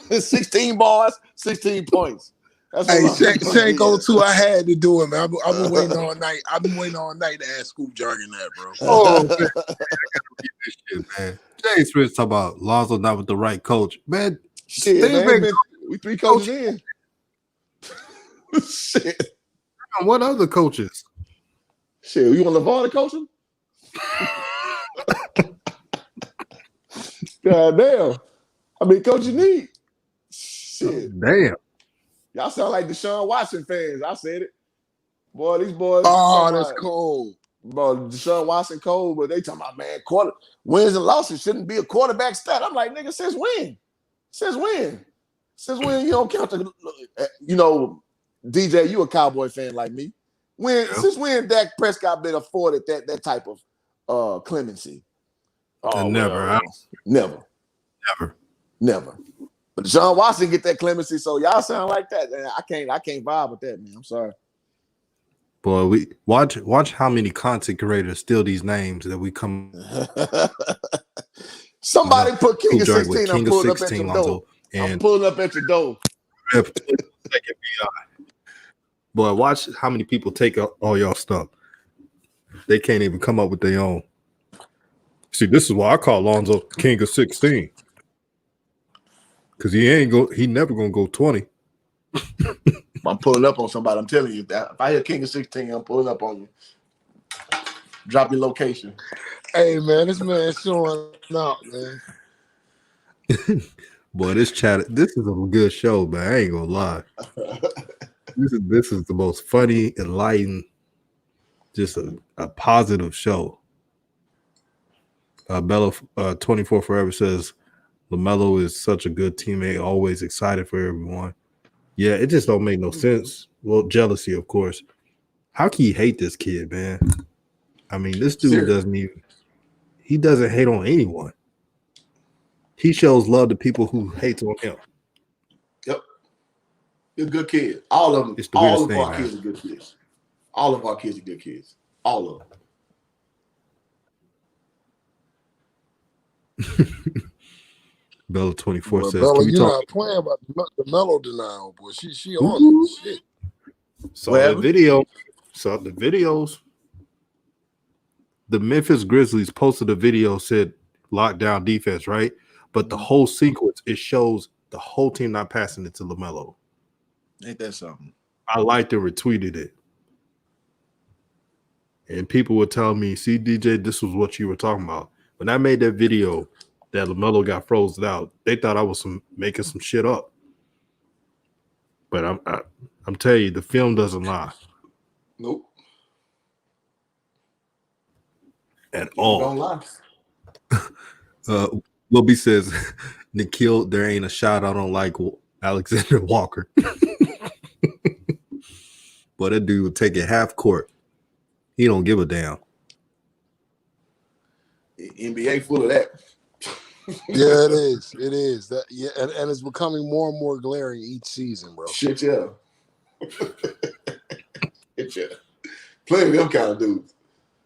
16 bars, 16 points. That's what Shane go to. I had to do it, man. I've been waiting all night. I've been waiting all night to ask Scoop Jargon that, bro. Oh, man. This shit, man. Jay Smith talking about Lonzo not with the right coach. Man, shit, man. We 3 coaches in. Shit. What other coaches? Shit, you want LeVar to coach him? God damn. How many coaches you need? Shit. Damn. Y'all sound like Deshaun Watson fans. I said it. Boy, these boys. Oh, that's cold. Bro, Deshaun Watson cold, but they talking about, man, wins and losses shouldn't be a quarterback stat. I'm like, nigga, since when? Since when? Since when you don't count the, DJ, you a Cowboy fan like me. Since when Dak Prescott been afforded that type of clemency? Oh, Never. Never. But Deshaun Watson get that clemency, so y'all sound like that. I can't vibe with that, man. I'm sorry. Boy, we watch how many content creators steal these names that we come. Somebody put King of 16. I'm pulling up at your Lonzo, door. I'm pulling up at your door. Boy, watch how many people take all y'all stuff. They can't even come up with their own. See, this is why I call Lonzo King of 16. Because he never gonna go 20. I'm pulling up on somebody. I'm telling you that if I hear King of 16, I'm pulling up on you. Drop your location. Hey man, this man showing out, man. Boy, this is a good show, man. I ain't gonna lie. This is the most funny, enlightened, just a positive show. Bella 24 Forever says LaMelo is such a good teammate, always excited for everyone. Yeah, it just don't make no sense. Well, jealousy, of course. How can you hate this kid, man? I mean, this dude Seriously. doesn't hate on anyone. He shows love to people who hate on him. Yep. He's a good kid. All of them. It's the All weirdest of thing, our man. kids are good kids. All of our kids are good kids. All of them. Bella 24 Well, says, Bella, "Can we you're talk?" not playing about the Melo denial, boy. She on Ooh. it. Shit. Saw that video. Saw the videos. The Memphis Grizzlies posted a video, said lockdown defense, right? But the whole sequence, it shows the whole team not passing it to LaMelo. Ain't that something? I liked and retweeted it. And people would tell me, see, DJ, this was what you were talking about. When I made that video that LaMelo got frozen out, they thought I was making some shit up. But I'm telling you, the film doesn't lie. Nope. At all. Don't lie. Lil B says, Nikhil, there ain't a shot I don't like Alexander Walker. But that dude would take it half court. He don't give a damn. NBA full of that. Yeah, it is. It is. That and it's becoming more and more glaring each season, bro. Shit, yeah. Shit, yeah. Plenty of them kind of dudes.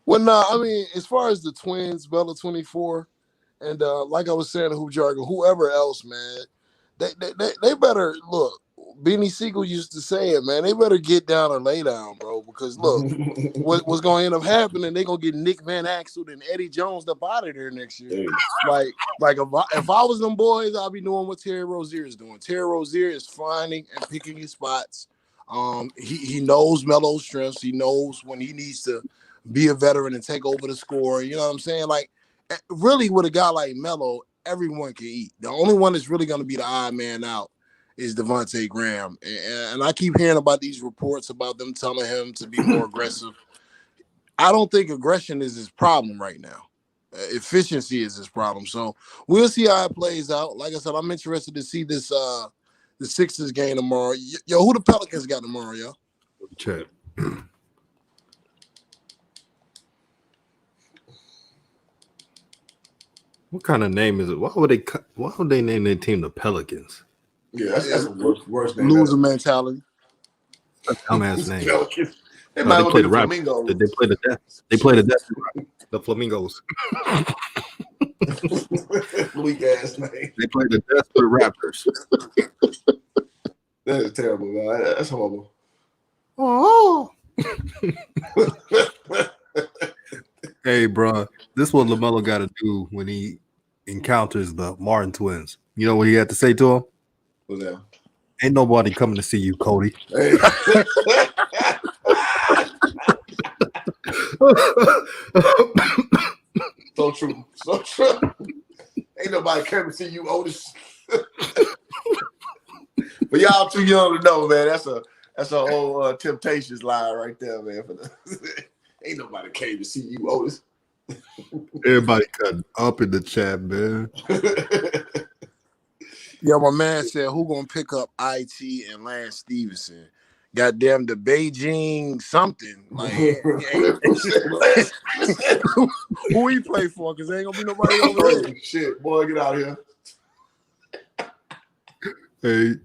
Well, no, I mean, as far as the twins, Bella 24, and like I was saying, Hoop Jargon, whoever else, man, they better look. Beanie Siegel used to say it, man. They better get down or lay down, bro. Because look, what's going to end up happening? They're gonna get Nick Van Axel and Eddie Jones up out of there next year. Hey. Like if I was them boys, I'd be doing what Terry Rozier is doing. Terry Rozier is finding and picking his spots. He knows Melo's strengths. He knows when he needs to be a veteran and take over the score. You know what I'm saying? Like, really, with a guy like Melo, everyone can eat. The only one that's really going to be the odd man out is Devontae Graham. And I keep hearing about these reports about them telling him to be more aggressive. I don't think aggression is his problem right now. Efficiency is his problem. So we'll see how it plays out. Like I said, I'm interested to see this the Sixers game tomorrow. Yo, who the Pelicans got tomorrow, yo? Check. What kind of name is it? Why would they name their team the Pelicans? Yeah, that's the worst name. Loser mentality. Dumbass name. Pelicans. They No, might they well play be the the rap. Flamingos. They play the death. They play the death. The Flamingos. Weak ass name. They play the Desperate Raptors. That is terrible, man. That's horrible. Oh. Hey, bro, this is what LaMelo got to do when he encounters the Martin twins. You know what he had to say to him? What's that? Ain't nobody coming to see you, Cody. Hey. So true. So true. Ain't nobody coming to see you, Otis. But y'all too young to know, man. That's a whole Temptations line right there, man. Ain't nobody came to see you, Otis. Everybody cutting up in the chat, man. Yeah, my man said, who gonna pick up IT and Lance Stevenson? Goddamn the Beijing something. Like, who he play for? Because ain't gonna be nobody over there. Shit, boy, get out of here. Hey,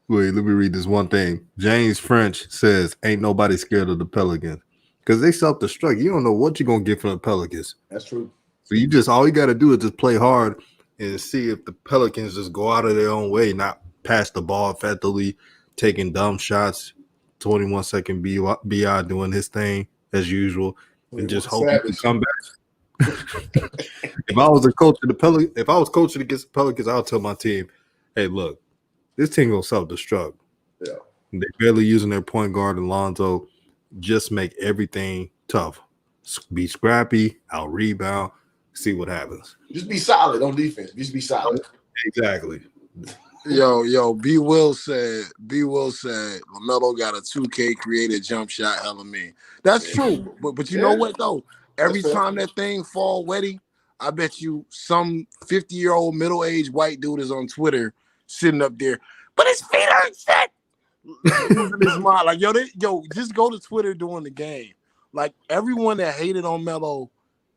wait, let me read this one thing. James French says, ain't nobody scared of the Pelicans. Because they self-destruct. You don't know what you're going to get from the Pelicans. That's true. So all you got to do is just play hard and see if the Pelicans just go out of their own way, not pass the ball effectively, taking dumb shots, 21-second BI doing his thing as usual, and just hope you can come back. If I was a coach of the Pelicans, if I was coaching against the Pelicans, I would tell my team, hey, look, this team gonna self-destruct. Yeah. They're barely using their point guard, Alonzo. Just make everything tough. Be scrappy, out-rebound, see what happens. Just be solid on defense. Just be solid. Exactly. Yo, B. Will said LaMelo got a 2K created jump shot, hella mean. That's true. But you know what, though? Every time that thing fall wetty, I bet you some 50-year-old middle-aged white dude is on Twitter sitting up there, but his feet aren't set. losing his mind. Like, just go to Twitter during the game. Like, everyone that hated on Melo,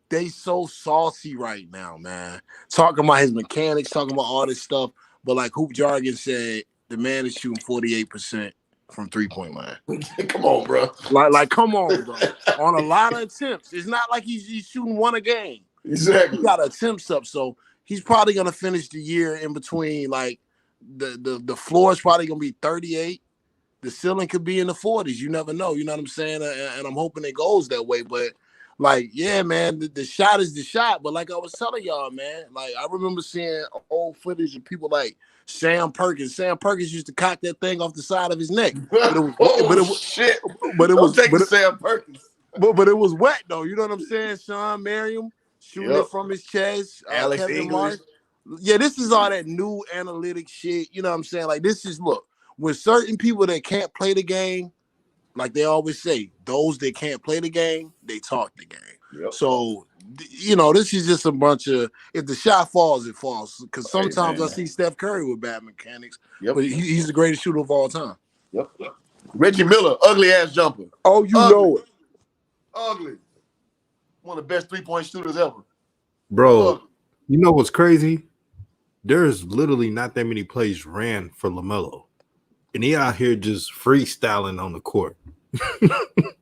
they so saucy right now, man. Talking about his mechanics, talking about all this stuff. But like Hoop Jargon said, the man is shooting 48% from 3-point line. Come on, bro. Like, come on, bro. On a lot of attempts. It's not like he's shooting one a game. Exactly. He got attempts up, so he's probably gonna finish the year in between. Like, the floor is probably gonna be 38. The ceiling could be in the 40s. You never know. You know what I'm saying? And I'm hoping it goes that way. But like, yeah, man, the shot is the shot. But like I was telling y'all, man, like I remember seeing old footage of people like Sam Perkins. Sam Perkins used to cock that thing off the side of his neck. But it was shit. But it Don't was take it, Sam Perkins. But it was wet though. You know what I'm saying? Sean Merriam shooting it from his chest. Alex Kevin English. Martin. Yeah, this is all that new analytic shit. You know what I'm saying? Like, this is, look, with certain people that can't play the game, like they always say, those that can't play the game, they talk the game. Yep. So, this is just a bunch of, if the shot falls, it falls. Because sometimes I see Steph Curry with bad mechanics, but he's the greatest shooter of all time. Yep. Reggie Miller, ugly ass jumper. Oh, you know it. Ugly. One of the best 3-point shooters ever. Bro, Ugly. you know what's crazy? There's literally not that many plays ran for LaMelo. And he out here just freestyling on the court.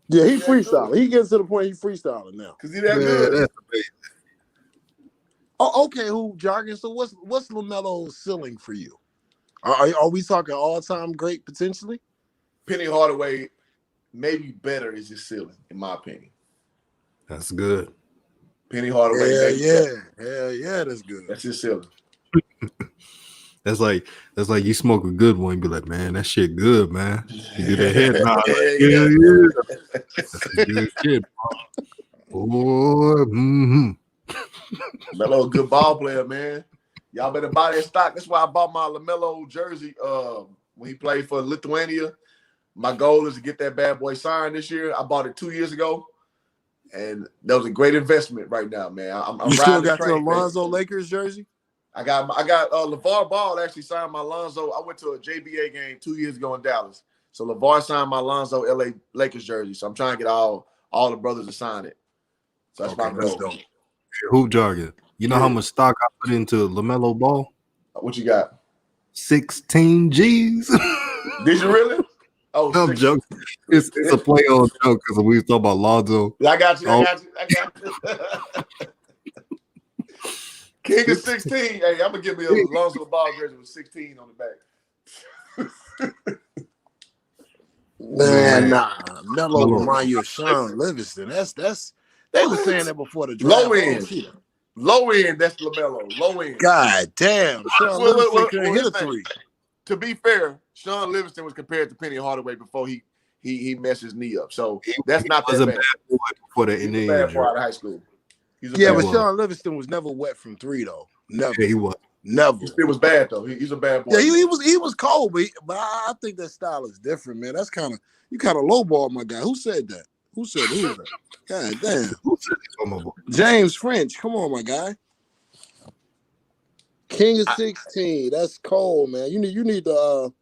Yeah, he freestyling. He gets to the point he freestyling now. Because he's that good. That's amazing. Oh, okay, Hoop Jargon. So what's LaMelo's ceiling for you? Are we talking all-time great potentially? Penny Hardaway, maybe better is his ceiling, in my opinion. That's good. Penny Hardaway. Hell yeah, that's good. That's his ceiling. That's like you smoke a good one, you be like, man, that shit good, man. You do that head nod. Yeah. That's a good shit, bro. Boy, Melo, good ball player, man. Y'all better buy that stock. That's why I bought my LaMelo jersey when he played for Lithuania. My goal is to get that bad boy signed this year. I bought it 2 years ago, and that was a great investment right now, man. I'm you still got train, your Lonzo Lakers jersey? I got LeVar Ball actually signed my Lonzo. I went to a JBA game 2 years ago in Dallas. So LeVar signed my Lonzo LA Lakers jersey. So I'm trying to get all the brothers to sign it. So that's my goal. Dope. Hoop Jargon. You know how much stock I put into LaMelo Ball? What you got? 16 G's. Did you really? Oh, I'm joking. It's a play on joke because we was talking about Lonzo. I got you. King of 16. Hey, I'm gonna give me a Lonzo Ball jersey with 16 on the back. Man, nah. Melo remind you of Sean Livingston. That's they were saying that before the draft. Low end, that's LaMelo. Low end. God damn. Sean Livingston couldn't hit a three. To be fair, Sean Livingston was compared to Penny Hardaway before he messed his knee up. So that's not that bad. Boy before the He was a bad boy out of high school. But Sean Livingston was never wet from three though. Never. Yeah, he was. Never. It was bad though. He's a bad boy. Yeah, he was cold, but I think that style is different, man. That's kind of lowball my guy. Who said that? Who was that? God damn. Who said that? James French. Come on, my guy. King of 16. That's cold, man. You need to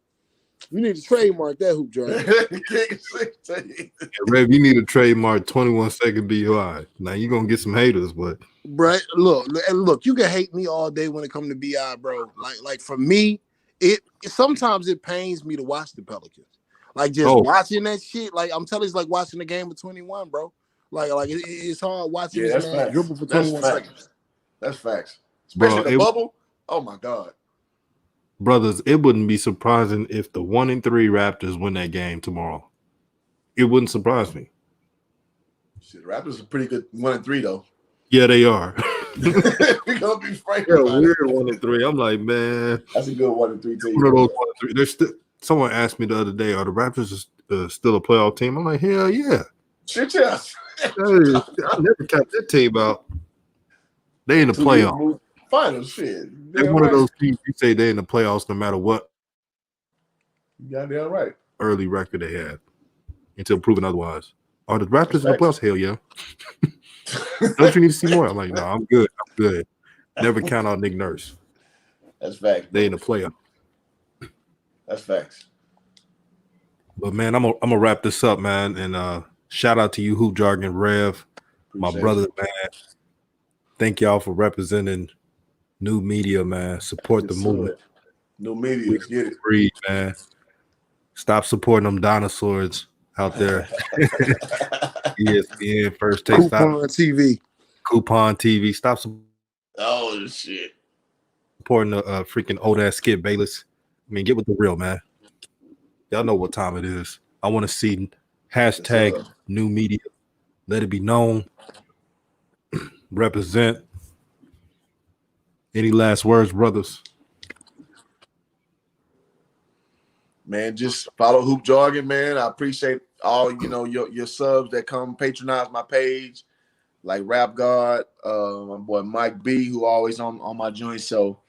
trademark that, Hoop Jargon. King of 16. Rev, you need a trademark 21-second BI. Now you're gonna get some haters, but Right, look, you can hate me all day when it comes to BI, bro. Like for me, it sometimes it pains me to watch the Pelicans. Like just watching that shit. Like I'm telling you, it's like watching the game of 21, bro. Like it's hard watching this man dribble for 21 seconds. That's facts. Especially the bubble. Oh my God. Brothers, it wouldn't be surprising if the 1-3 Raptors win that game tomorrow. It wouldn't surprise me. Shit, Raptors are pretty good 1-3 though. Yeah, they are. We're gonna be frank. Yeah, weird 1-3. I'm like, man, that's a good 1-3 team. One of those 1-3. There's still. Someone asked me the other day, "Are the Raptors still a playoff team?" I'm like, "Hell yeah!" Shit, yes. I never kept that team out. They in the playoff. Finals, shit. They're one of those teams you say they in the playoffs no matter what. Goddamn right. Early record they had until proven otherwise. Are the Raptors in the playoffs? Hell yeah. Don't you need to see more? I'm like, no, I'm good. I'm good. Never count out Nick Nurse. That's facts. They in the playoff. That's facts. But man, I'm gonna wrap this up, man. And shout out to you, Hoop Jargon Rev, my Appreciate brother, it. man. Thank y'all for representing new media, man. Support the Yes, movement. sir. New media. We Let's get it. breed, man. Stop supporting them dinosaurs out there. ESPN, First Take, stop Coupon TV. Coupon TV. Stop Oh shit. supporting the freaking old ass Skip Bayless. I mean, get with the real, man. Y'all know what time it is. I want to see hashtag Yes, new media. Let it be known. Represent. Any last words, brothers? Man, just follow Hoop Jargon, man. I appreciate all your subs that come patronize my page, like Rap God, my boy Mike B, who always on my joint. So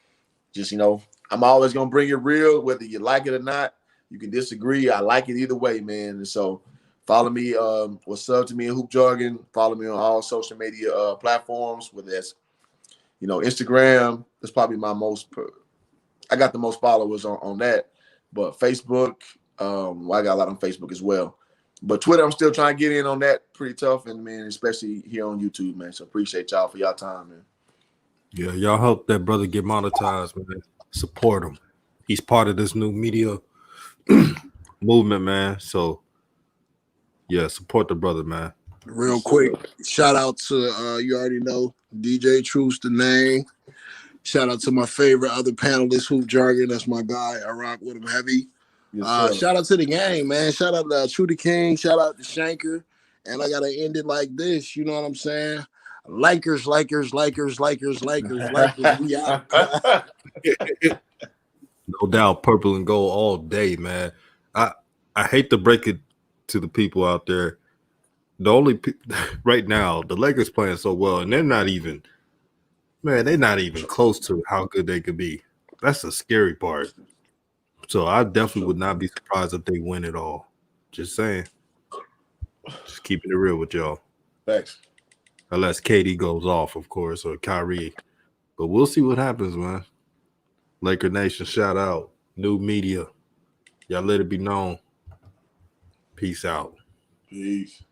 just I'm always gonna bring it real, whether you like it or not. You can disagree. I like it either way, man. And so follow me, or sub to me in Hoop Jargon. Follow me on all social media platforms, whether that's Instagram. That's probably my most. I got the most followers on that. But Facebook, I got a lot on Facebook as well. But Twitter, I'm still trying to get in on that. Pretty tough, and man, especially here on YouTube, man. So appreciate y'all for y'all time, man. Yeah, y'all help that brother get monetized, man. Support him. He's part of this new media movement, man. So yeah, support the brother, man. Real quick, shout out to you already know DJ Truth's the name. Shout out to my favorite other panelist, Hoop Jargon. That's my guy. I rock with him heavy. Yes, Shout out to the gang, man. Shout out to True the King. Shout out to Shanker. And I gotta end it like this. You know what I'm saying? Lakers, Lakers, Lakers, Lakers, Lakers, Lakers. We out. No doubt, purple and gold all day, man. I hate to break it to the people out there. The only right now, the Lakers playing so well, and they're not even close to how good they could be. That's the scary part. So I definitely would not be surprised if they win it all. Just saying. Just keeping it real with y'all. Thanks. Unless KD goes off, of course, or Kyrie. But we'll see what happens, man. Laker Nation, shout out. New media. Y'all let it be known. Peace out. Peace.